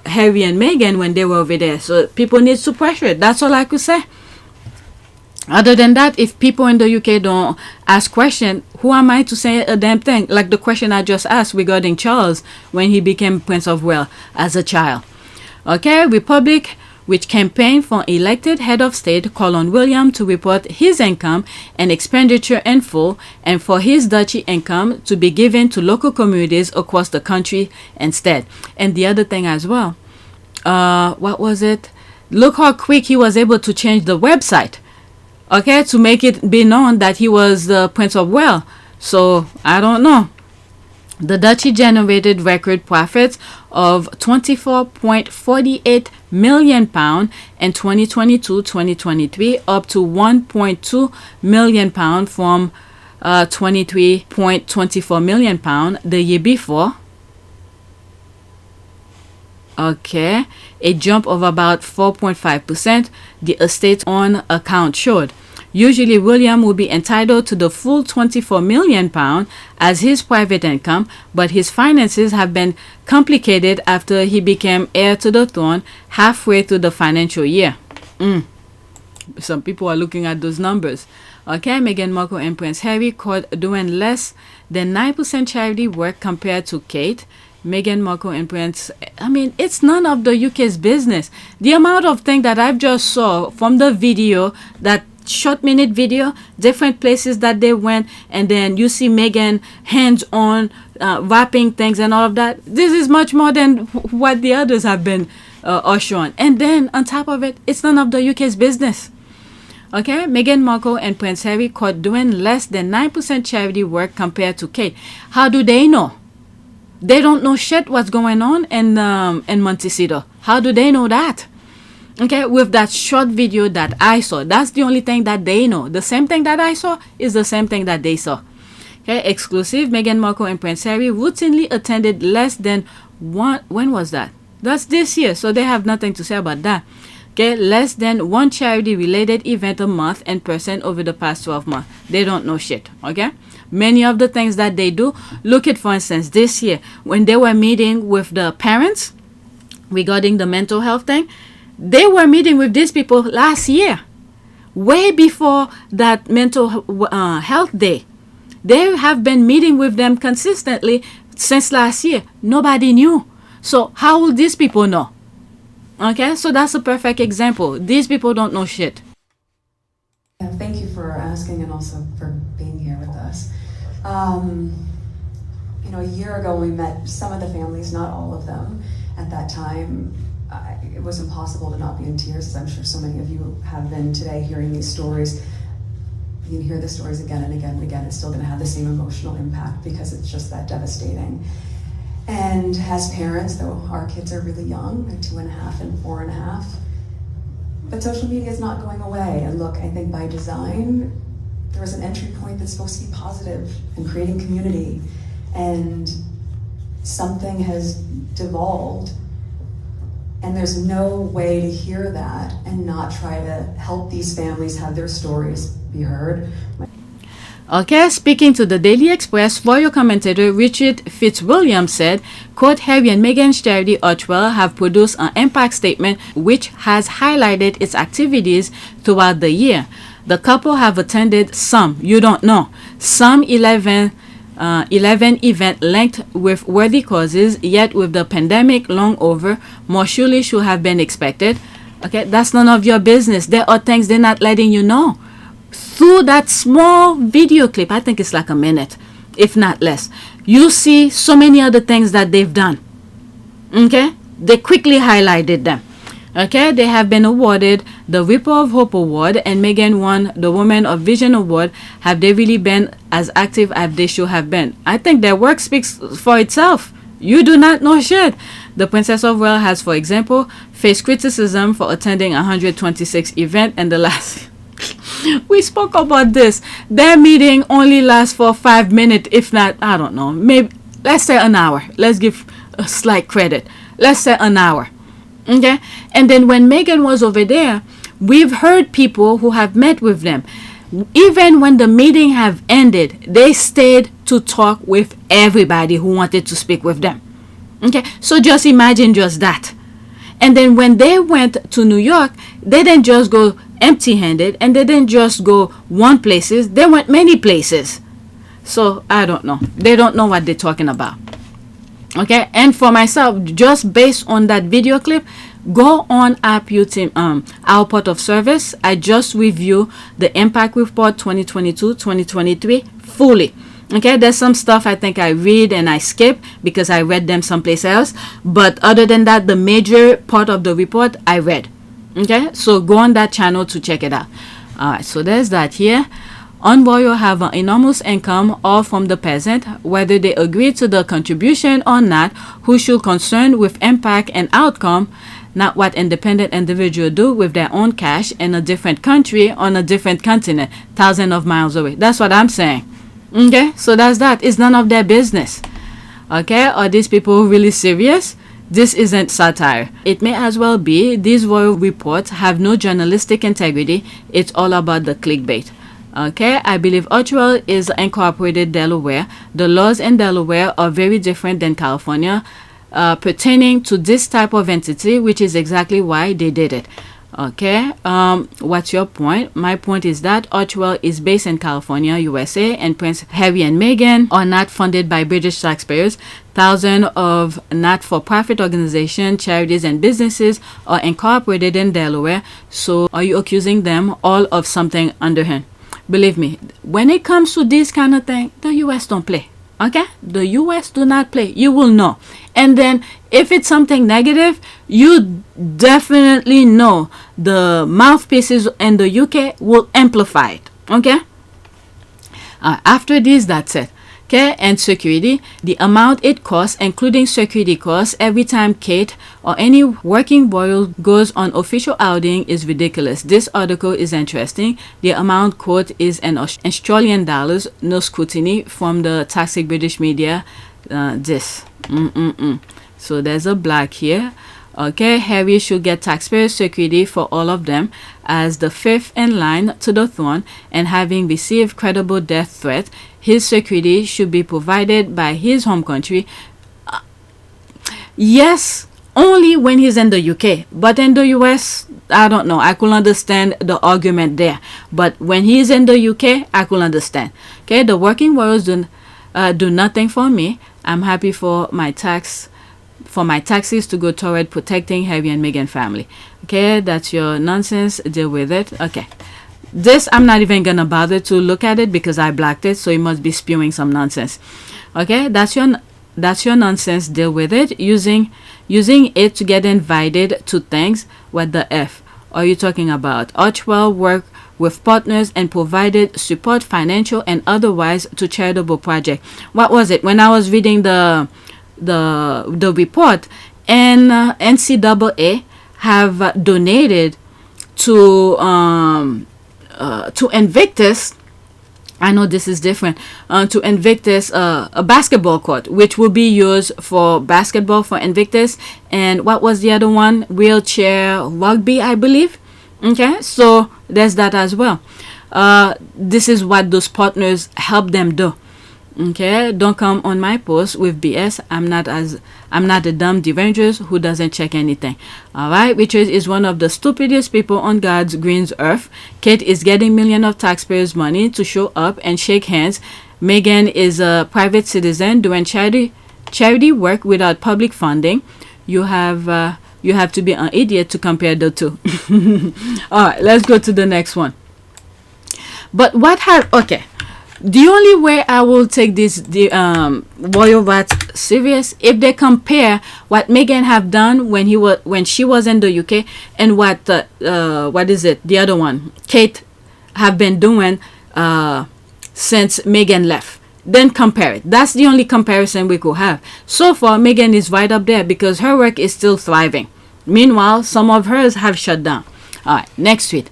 Harry and Meghan when they were over there. So people need to pressure it. That's all I could say. Other than that, if people in the UK don't ask questions, who am I to say a damn thing? Like the question I just asked regarding Charles when he became Prince of Wales as a child. Okay, Republic, which campaigned for elected head of state, called on William to report his income and expenditure in full, and for his duchy income to be given to local communities across the country instead. And the other thing as well, what was it? Look how quick he was able to change the website, okay, to make it be known that he was the Prince of Wales. So I don't know. The duchy generated record profits of £24.48 million in 2022-2023, up to £1.2 million from £23.24 million the year before. Okay, a jump of about 4.5%, the estate's own account showed. Usually, William would be entitled to the full £24 million as his private income, but his finances have been complicated after he became heir to the throne halfway through the financial year. Some people are looking at those numbers. Okay, Meghan Markle and Prince Harry caught doing less than 9% charity work compared to Kate. Meghan Markle and Prince, I mean, it's none of the UK's business. The amount of things that I've just saw from the video, that short-minute video, different places that they went, and then you see Meghan hands-on wrapping things and all of that. This is much more than what the others have been usher on. And then on top of it, it's none of the UK's business. Okay, Meghan Markle and Prince Harry caught doing less than 9% charity work compared to Kate. How do they know? They don't know shit what's going on in Montecito. How do they know that? Okay, with that short video that I saw, that's the only thing that they know. The same thing that I saw is the same thing that they saw. Okay, exclusive. Meghan Markle and Prince Harry routinely attended less than one. When was that? That's this year, so they have nothing to say about that. Okay, less than one charity-related event a month in person over the past 12 months. They don't know shit. Okay, many of the things that they do. Look at, for instance, this year when they were meeting with the parents regarding the mental health thing. They were meeting with these people last year, way before that mental health day. They have been meeting with them consistently since last year. Nobody knew. So how will these people know? Okay, so that's a perfect example. These people don't know shit. Yeah, thank you for asking and also for being here with us. A year ago we met some of the families, not all of them. At that time, it was impossible to not be in tears, as I'm sure so many of you have been today hearing these stories. You can hear the stories again and again and again. It's still going to have the same emotional impact because it's just that devastating. And as parents, though our kids are really young, they're 2.5 and 4.5, but social media is not going away. And look, I think by design, there was an entry point that's supposed to be positive and creating community. And something has devolved. And there's no way to hear that and not try to help these families have their stories be heard. Okay, speaking to the Daily Express, royal commentator Richard Fitzwilliam said, quote, Harry and Meghan's charity Archwell have produced an impact statement which has highlighted its activities throughout the year. The couple have attended some 11 events linked with worthy causes, yet with the pandemic long over, more surely should have been expected. Okay, that's none of your business. There are things they're not letting you know. Through that small video clip, I think it's like a minute, if not less, you see so many other things that they've done. Okay, they quickly highlighted them. Okay, they have been awarded the Ripper of Hope Award, and Meghan won the Woman of Vision Award. Have they really been as active as they should have been? I think their work speaks for itself. You do not know shit. The Princess of Wales has, for example, faced criticism for attending 126 events in the last... We spoke about this. Their meeting only lasts for 5 minutes, if not, I don't know, maybe, let's say an hour. Let's give a slight credit. Let's say an hour. Okay, and then when Meghan was over there, we've heard people who have met with them. Even when the meeting have ended, they stayed to talk with everybody who wanted to speak with them. Okay, so just imagine just that. And then when they went to New York, they didn't just go empty-handed, and they didn't just go one places. They went many places. So I don't know. They don't know what they're talking about. Okay, and for myself, just based on that video clip, go on our port of service. I just review the impact report 2022-2023 fully. Okay, there's some stuff I think I read and I skip because I read them someplace else, but other than that, the major part of the report I read. Okay, so go on that channel to check it out. All right, so there's that here. Royal have an enormous income, all from the peasant, whether they agree to the contribution or not, who should concern with impact and outcome, not what independent individuals do with their own cash in a different country on a different continent, thousands of miles away. That's what I'm saying. Okay, so that's that. It's none of their business. Okay, are these people really serious? This isn't satire. It may as well be. These royal reports have no journalistic integrity. It's all about the clickbait. Okay, I believe Archwell is incorporated Delaware. The laws in Delaware are very different than California pertaining to this type of entity, which is exactly why they did it. Okay, what's your point? My point is that Archwell is based in California, USA, and Prince Harry and Meghan are not funded by British taxpayers. Thousands of not-for-profit organizations, charities, and businesses are incorporated in Delaware. So are you accusing them all of something underhand? Believe me, when it comes to this kind of thing, the US don't play. Okay, the US do not play. You will know. And then if it's something negative, you definitely know the mouthpieces in the UK will amplify it. Okay. After this, that's it. Okay, and security, the amount it costs, including security costs, every time Kate or any working royal goes on official outing is ridiculous. This article is interesting. The amount quote is in Australian dollars, no scrutiny from the toxic British media. So there's a black here. Okay, Harry should get taxpayer security for all of them as the fifth in line to the throne, and having received credible death threat, his security should be provided by his home country. Yes, only when he's in the UK, but in the US, I don't know. I could understand the argument there, but when he's in the UK, I could understand. Okay, the working royals do nothing for me. I'm happy for my taxes to go toward protecting Harry and Meghan family. Okay, that's your nonsense. Deal with it. Okay, this I'm not even gonna bother to look at it because I blacked it, so it must be spewing some nonsense. Okay, that's your nonsense. Deal with it. Using it to get invited to things. What the F are you talking about? Archwell work with partners and provided support, financial and otherwise, to charitable project. What was it? When I was reading the report, and NCAA have donated to Invictus. I know this is different. To Invictus, a basketball court, which will be used for basketball for Invictus. And what was the other one? Wheelchair rugby, I believe. Okay, so there's that as well. This is what those partners help them do. Okay, don't come on my post with BS. I'm not a dumb derangers who doesn't check anything. All right, Richard is one of the stupidest people on God's green earth. Kate is getting millions of taxpayers' money to show up and shake hands. Meghan is a private citizen doing charity work without public funding. You have to be an idiot to compare the two. All right, let's go to the next one. But okay. The only way I will take the royal rats serious if they compare what Meghan have done when she was in the UK and what is it, the other one, Kate have been doing since Meghan left. Then compare it. That's the only comparison we could have. So far, Meghan is right up there because her work is still thriving. Meanwhile, some of hers have shut down. All right, next tweet.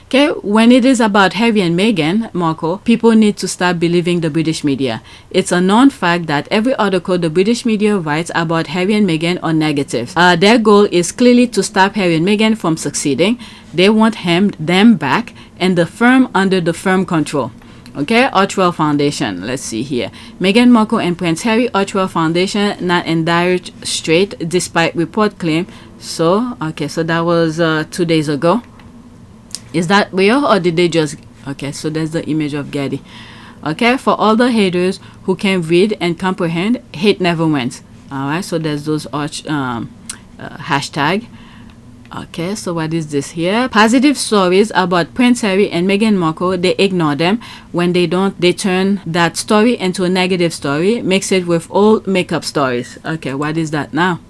Okay, when it is about Harry and Meghan, Marco, people need to start believing the British media. It's a known fact that every article the British media writes about Harry and Meghan are negative. Their goal is clearly to stop Harry and Meghan from succeeding. They want them back and the firm under the firm control. Okay, Archwell Foundation. Let's see here. Meghan Markle and Prince Harry Archwell Foundation not in dire strait despite report claim. So, okay, so that was 2 days ago. Is that real or did they just... Okay, so there's the image of Getty. Okay, for all the haters who can read and comprehend, hate never wins. Alright, so there's those hashtag. Okay, so what is this here? Positive stories about Prince Harry and Meghan Markle, they ignore them. When they don't, they turn that story into a negative story, mix it with old makeup stories. Okay, what is that now?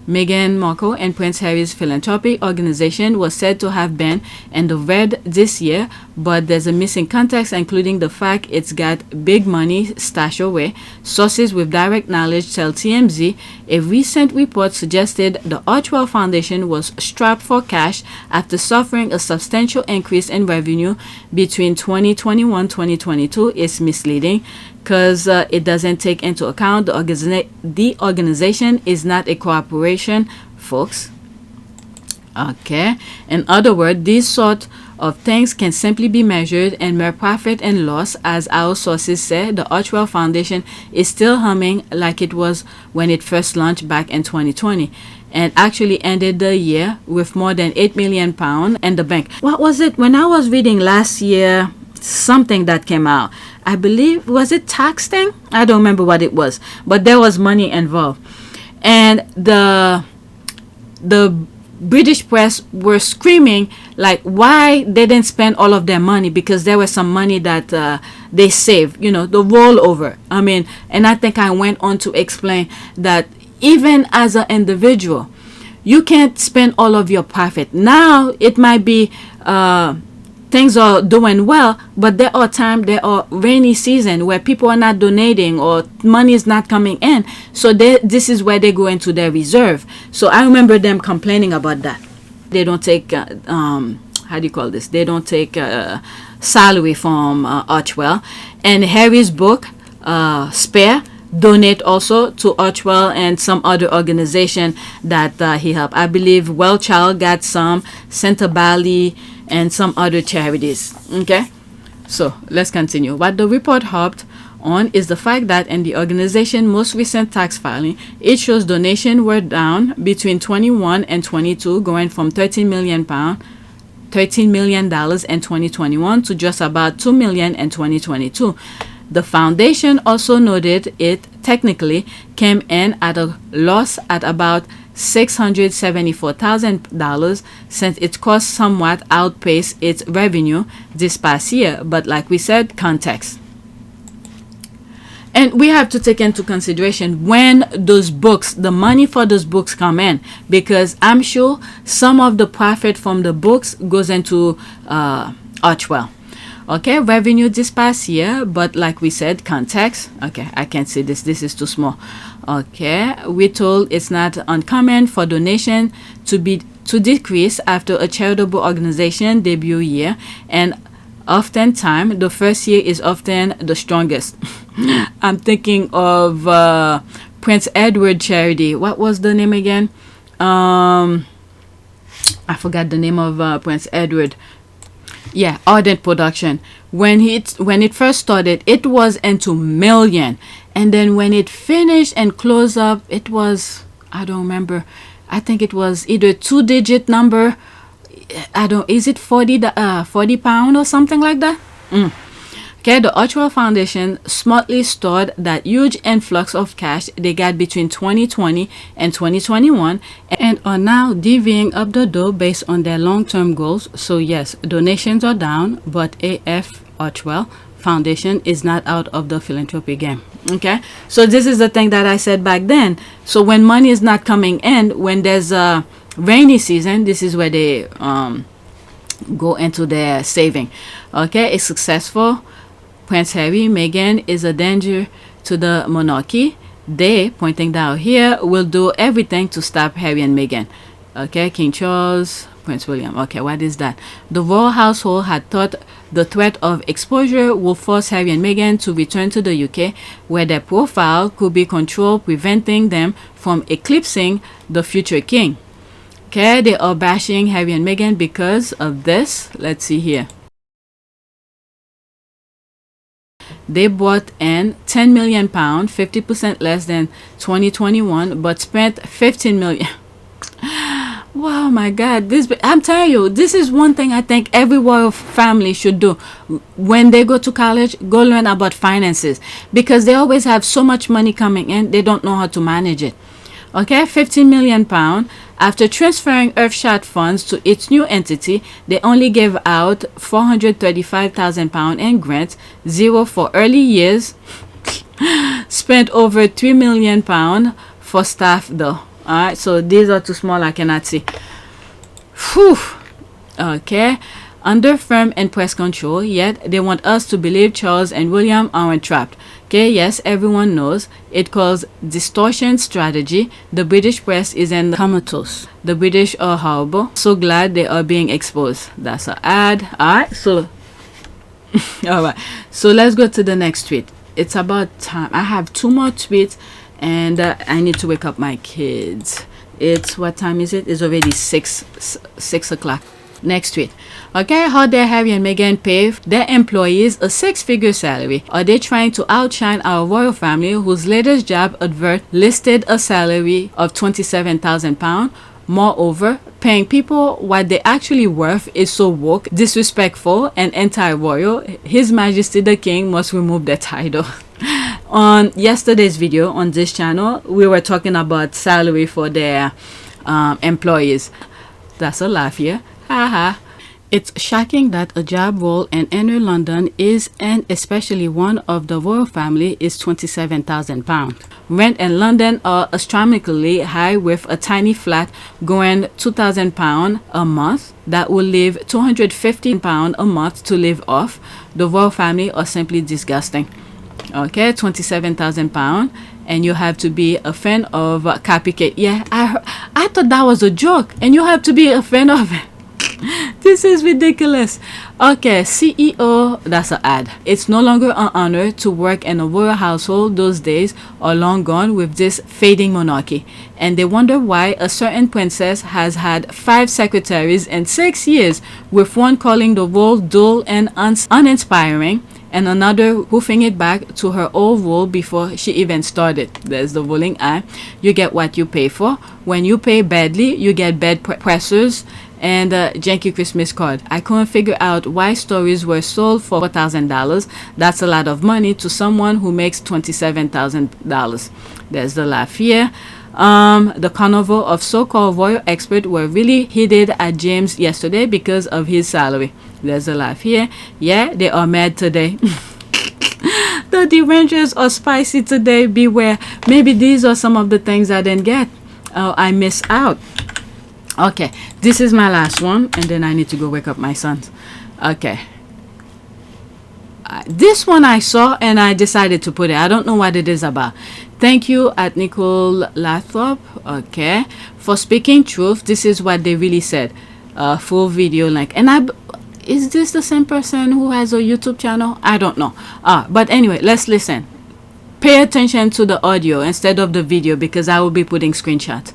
Meghan Markle and Prince Harry's philanthropy organization was said to have been in the red this year, but there's a missing context, including the fact it's got big money stashed away. Sources with direct knowledge tell TMZ a recent report suggested the Archwell Foundation was strapped for cash after suffering a substantial increase in revenue between 2021-2022 is misleading, because it doesn't take into account the organization is not a corporation, folks. Okay, in other words, these sort of things can simply be measured in mere profit and loss. As our sources say, the Archwell Foundation is still humming like it was when it first launched back in 2020 and actually ended the year with more than £8 million in the bank. What was it? When I was reading last year, something that came out, I believe, was it tax thing? I don't remember what it was, but there was money involved. And the British press were screaming like why they didn't spend all of their money, because there was some money that they saved, you know, the rollover. I mean, and I think I went on to explain that even as an individual, you can't spend all of your profit. Now it might be things are doing well, but there are rainy season where people are not donating or money is not coming in, so this is where they go into their reserve. So I remember them complaining about that. They don't take how do you call this, they don't take salary from Archwell. And Harry's book Spare donate also to Archwell and some other organization that he helped. I believe Well Child got some, Center Bali, and some other charities. Okay, so let's continue. What the report hopped on is the fact that in the organization most recent tax filing, it shows donations were down between 21 and 22, going from £13 million in 2021 to just about $2 million in 2022. The foundation also noted it technically came in at a loss at about $674,000 since its cost somewhat outpaced its revenue this past year. But like we said, context. And we have to take into consideration when those books, the money for those books come in, because I'm sure some of the profit from the books goes into Archwell. Okay, revenue this past year, but like we said, context. Okay, I can't see this. This is too small. Okay, we're told it's not uncommon for donation to decrease after a charitable organization debut year, and oftentimes the first year is often the strongest. I'm thinking of Prince Edward charity. What was the name again? I forgot the name of Prince Edward. Yeah, Ardent Production. When it first started, it was into million, and then when it finished and closed up, it was, I don't remember, I think it was either 2-digit number. Is it 40 pound or something like that? Okay, the Archwell Foundation smartly stored that huge influx of cash they got between 2020 and 2021 and are now divvying up the dough based on their long-term goals. So yes, donations are down, but AF Archwell Foundation is not out of the philanthropy game. Okay, so this is the thing that I said back then. So when money is not coming in, when there's a rainy season, this is where they go into their saving. Okay, it's successful. Prince Harry, Meghan is a danger to the monarchy. They, pointing down here, will do everything to stop Harry and Meghan. Okay, King Charles, Prince William. Okay, what is that? The royal household had thought the threat of exposure will force Harry and Meghan to return to the UK, where their profile could be controlled, preventing them from eclipsing the future king. Okay, they are bashing Harry and Meghan because of this. Let's see here. They brought in £10 million, 50% less than 2021, but spent $15 million. Wow, my God! I'm telling you, this is one thing I think every royal family should do when they go to college. Go learn about finances, because they always have so much money coming in, they don't know how to manage it. Okay, £15 million. After transferring EarthShot funds to its new entity, they only gave out £435,000 in grants, zero for early years, spent over £3 million for staff though. Alright, so these are too small, I cannot see. Whew. Okay, under firm and press control, yet they want us to believe Charles and William aren't trapped. Okay, yes, everyone knows it calls distortion strategy. The British press is in the comatose. The British are horrible. So glad they are being exposed. That's an ad. Alright, so alright, so let's go to the next tweet. It's about time. I have 2 more tweets, and I need to wake up my kids. It's, what time is it? It's already 6 o'clock. Next tweet. Okay, how dare Harry and Meghan pay their employees a 6-figure salary? Are they trying to outshine our royal family, whose latest job advert listed a salary of £27,000? Moreover, paying people what they actually worth is so woke, disrespectful, and anti-royal. His Majesty the King must remove their title. On yesterday's video on this channel, we were talking about salary for their employees. That's a laugh here. Haha. It's shocking that a job role in inner London is, and especially one of the royal family, is £27,000. Rent in London are astronomically high, with a tiny flat going £2,000 a month that will leave £250 a month to live off. The royal family are simply disgusting. Okay, £27,000, and you have to be a fan of Copycat. Yeah, I thought that was a joke, and you have to be a fan of it. This is ridiculous. Okay, CEO, that's an ad. It's no longer an honor to work in a royal household. Those days are long gone with this fading monarchy. And they wonder why a certain princess has had 5 secretaries in 6 years, with one calling the role dull and uninspiring, and another hoofing it back to her old role before she even started. There's the rolling eye. You get what you pay for. When you pay badly, you get bed pressers and a janky Christmas card. I couldn't figure out why stories were sold for $4,000. That's a lot of money to someone who makes $27,000. There's the laugh here. The carnival of so-called royal experts were really heated at James yesterday because of his salary. There's a laugh here. Yeah, they are mad today. The derangers are spicy today. Beware. Maybe these are some of the things I didn't get. Oh, I missed out. Okay, this is my last one, and then I need to go wake up my sons. Okay. This one I saw, and I decided to put it. I don't know what it is about. Thank you at Nicole Lathrop, okay, for speaking truth. This is what they really said. Full video link. And is this the same person who has a YouTube channel? I don't know. But anyway, let's listen. Pay attention to the audio instead of the video, because I will be putting screenshots.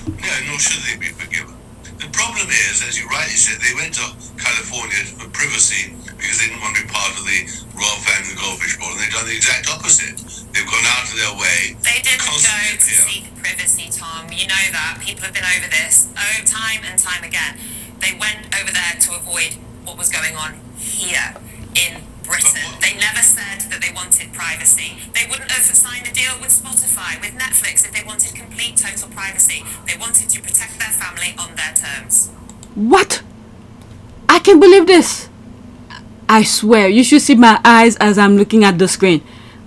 No, nor should they be forgiven. The problem is, as you rightly said, they went to California for privacy because they didn't want to be part of the royal family goldfish bowl, and they've done the exact opposite. They've gone out of their way. They didn't go to seek privacy, Tom. You know that. People have been over this time and time again. They went over there to avoid what was going on here in Britain. They never said that they wanted privacy. They wouldn't have signed a deal with Spotify, with Netflix, if they wanted complete, total privacy. They wanted to protect their family on their terms. What? I can't believe this. I swear, you should see my eyes as I'm looking at the screen.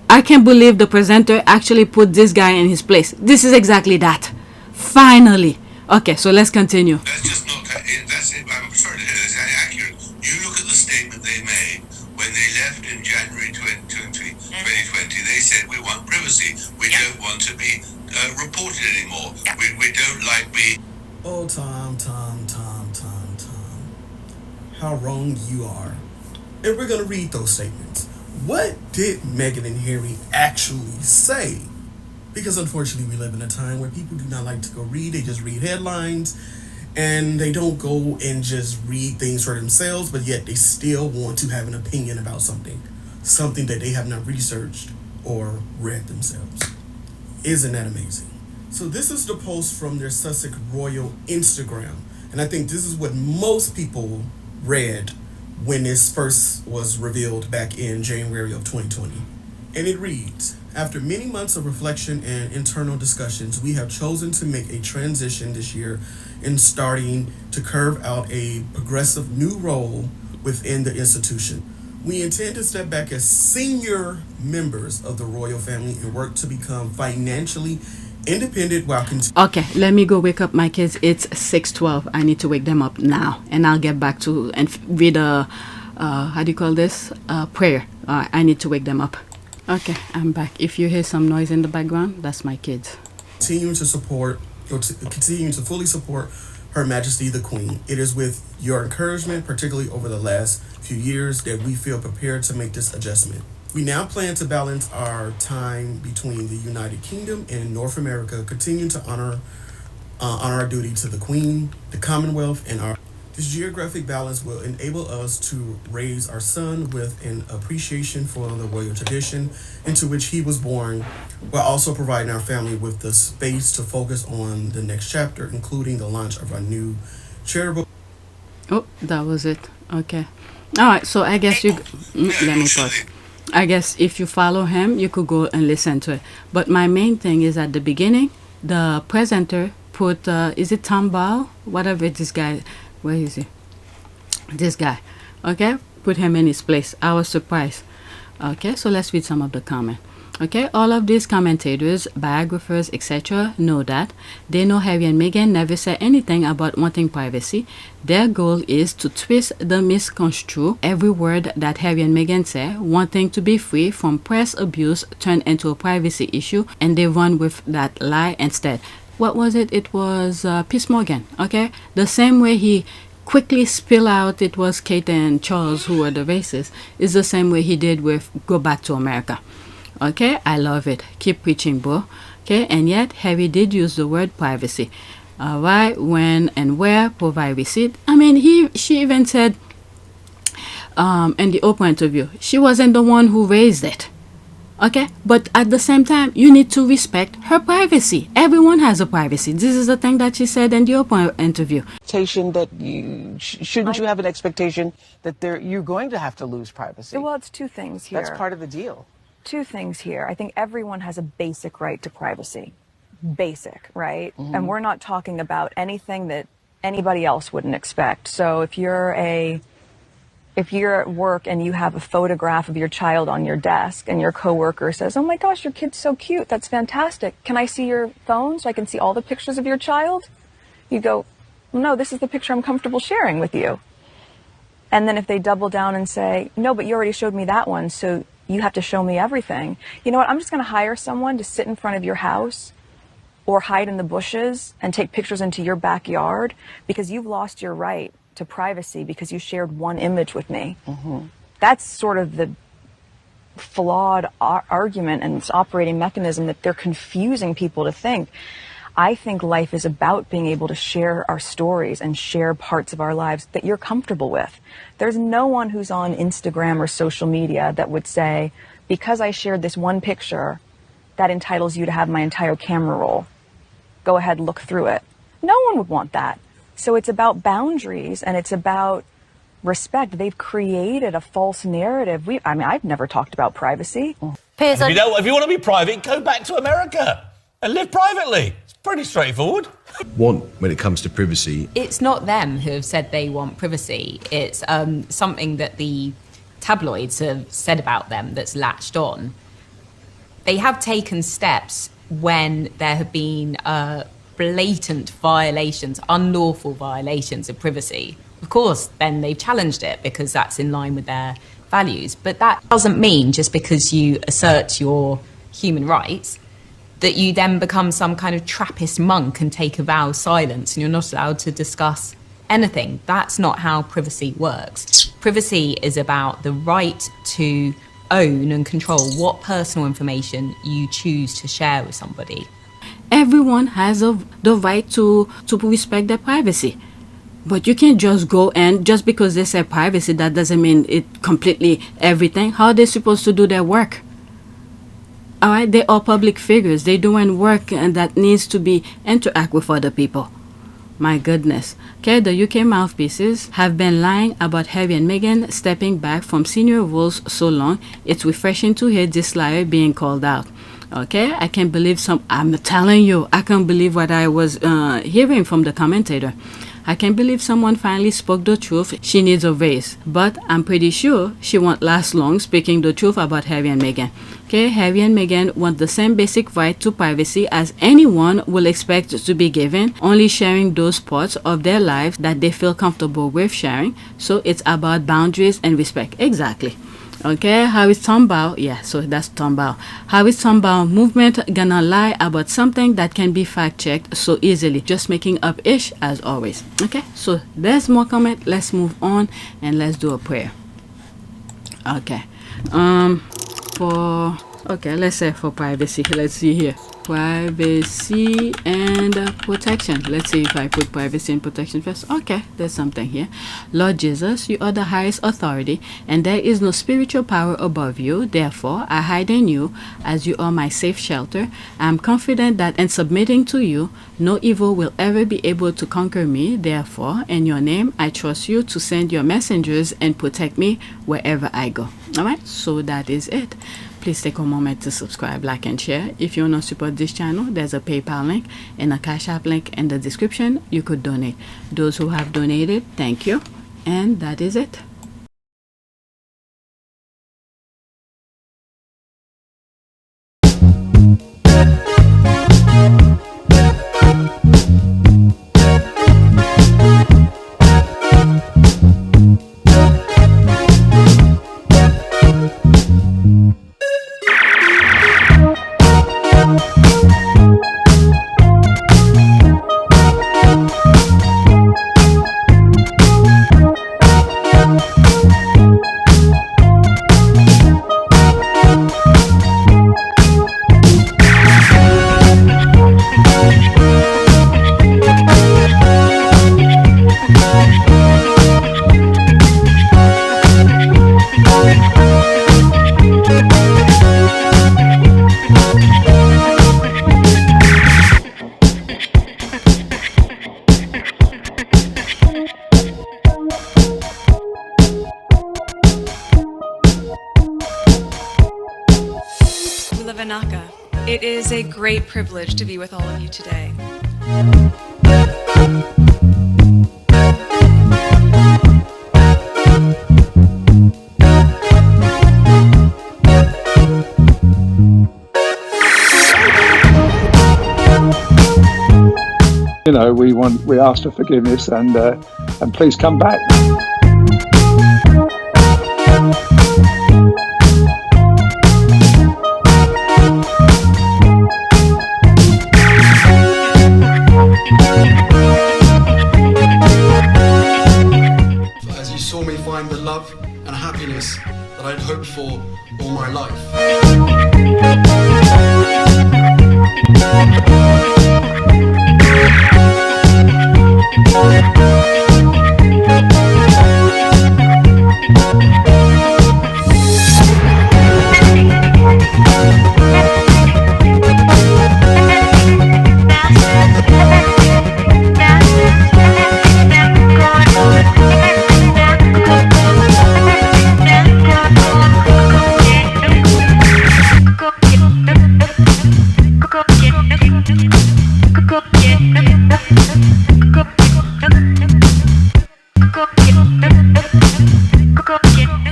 I can't believe the presenter actually put this guy in his place. This is exactly that. Finally. Okay, so let's continue. That's just not, that's it. I'm sorry to hear this, inaccurate. You look at the statement they made when they left in January 2020. They said, we want privacy. We don't want to be reported anymore. We don't like being... Oh, Tom. How wrong you are. And we're going to read those statements. What did Meghan and Harry actually say? Because unfortunately we live in a time where people do not like to go read. They just read headlines, and they don't go and just read things for themselves, but yet they still want to have an opinion about something that they have not researched or read themselves. Isn't that amazing? So this is the post from their Sussex Royal Instagram, and I think this is what most people read when this first was revealed back in January of 2020. And it reads, after many months of reflection and internal discussions, we have chosen to make a transition this year in starting to carve out a progressive new role within the institution. We intend to step back as senior members of the royal family and work to become financially independent while continuing. Okay, let me go wake up my kids. It's 6:12. I need to wake them up now, and I'll get back to and read a how do you call this? Prayer. I need to wake them up. Okay, I'm back. If you hear some noise in the background, that's my kids. Continue to fully support Her Majesty the Queen. It is with your encouragement, particularly over the last few years, that we feel prepared to make this adjustment. We now plan to balance our time between the United Kingdom and North America, continuing to honor our duty to the Queen, the Commonwealth, and our... This geographic balance will enable us to raise our son with an appreciation for the royal tradition into which he was born, while also providing our family with the space to focus on the next chapter, including the launch of our new charitable... Oh, that was it. Okay. All right, so I guess you... let me pause. I guess if you follow him, you could go and listen to it. But my main thing is at the beginning, the presenter put, is it Tambal? Whatever this guy, where is he? This guy, okay? Put him in his place. I was surprised. Okay, so let's read some of the comment. Okay, all of these commentators, biographers, etc. know that. They know Harry and Meghan never said anything about wanting privacy. Their goal is to twist the misconstrue every word that Harry and Meghan say, wanting to be free from press abuse turned into a privacy issue, and they run with that lie instead. What was it? It was Piers Morgan, okay? The same way he quickly spill out it was Kate and Charles who were the racists is the same way he did with Go Back to America. Okay, I love it. Keep preaching, bro. Okay, and yet Harry did use the word privacy. Why, when, and where, provide receipt. I mean, she even said in the Oprah interview, she wasn't the one who raised it. Okay, but at the same time, you need to respect her privacy. Everyone has a privacy. This is the thing that she said in the Oprah interview. That you shouldn't you have an expectation that you're going to have to lose privacy? Well, it's two things here. That's part of the deal. Two things here. I think everyone has a basic right to privacy. Basic, right? Mm-hmm. And we're not talking about anything that anybody else wouldn't expect. So if you're at work and you have a photograph of your child on your desk and your coworker says, "Oh my gosh, your kid's so cute. That's fantastic. Can I see your phone so I can see all the pictures of your child?" You go, "No, this is the picture I'm comfortable sharing with you." And then if they double down and say, "No, but you already showed me that one, so you have to show me everything." You know what? I'm just going to hire someone to sit in front of your house or hide in the bushes and take pictures into your backyard because you've lost your right to privacy because you shared one image with me. Mm-hmm. That's sort of the flawed argument and its operating mechanism that they're confusing people to think. I think life is about being able to share our stories and share parts of our lives that you're comfortable with. There's no one who's on Instagram or social media that would say, because I shared this one picture, that entitles you to have my entire camera roll. Go ahead, look through it. No one would want that. So it's about boundaries and it's about respect. They've created a false narrative. I've never talked about privacy. Piers, if you want to be private, go back to America and live privately. Pretty straightforward. When it comes to privacy, it's not them who have said they want privacy. It's something that the tabloids have said about them that's latched on. They have taken steps when there have been blatant violations, unlawful violations of privacy. Of course, then they've challenged it because that's in line with their values. But that doesn't mean just because you assert your human rights that you then become some kind of Trappist monk and take a vow of silence and you're not allowed to discuss anything. That's not how privacy works. Privacy is about the right to own and control what personal information you choose to share with somebody. Everyone has the right to respect their privacy. But you can't just go and just because they say privacy, that doesn't mean it completely everything. How are they supposed to do their work? All right, they are public figures. They're doing work and that needs to be interact with other people. My goodness. Okay, the UK mouthpieces have been lying about Harry and Meghan stepping back from senior roles so long. It's refreshing to hear this liar being called out. Okay, I can't believe I'm telling you, I can't believe what I was hearing from the commentator. I can't believe someone finally spoke the truth. She needs a raise, but I'm pretty sure she won't last long speaking the truth about Harry and Meghan. Okay, Harry and Meghan want the same basic right to privacy as anyone will expect to be given, only sharing those parts of their lives that they feel comfortable with sharing. So it's about boundaries and respect. Exactly. Okay, how is Tombao? Yeah, so that's Tombao. How is Tombao movement gonna lie about something that can be fact-checked so easily? Just making up ish as always. Okay, so there's more comment. Let's move on and let's do a prayer. Okay. Let's say for privacy. Let's see here. Privacy and protection. Let's see if I put privacy and protection first. Okay, there's something here. Lord Jesus, you are the highest authority, and there is no spiritual power above you. Therefore, I hide in you as you are my safe shelter. I am confident that in submitting to you, no evil will ever be able to conquer me. Therefore, in your name, I trust you to send your messengers and protect me wherever I go. All right, so that is it. please take a moment to subscribe, like, and share. If you want to support this channel, there's a PayPal link and a Cash App link in the description. You could donate. Those who have donated, thank you. And that is it. It is a great privilege to be with all of you today. You know, we ask for forgiveness and please come back. As you saw me find the love and happiness that I'd hoped for all my life.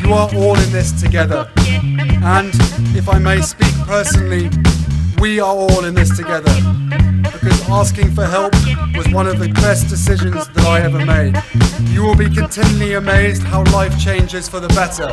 You are all in this together, and if I may speak personally, we are all in this together, because asking for help was one of the best decisions that I ever made. You will be continually amazed how life changes for the better.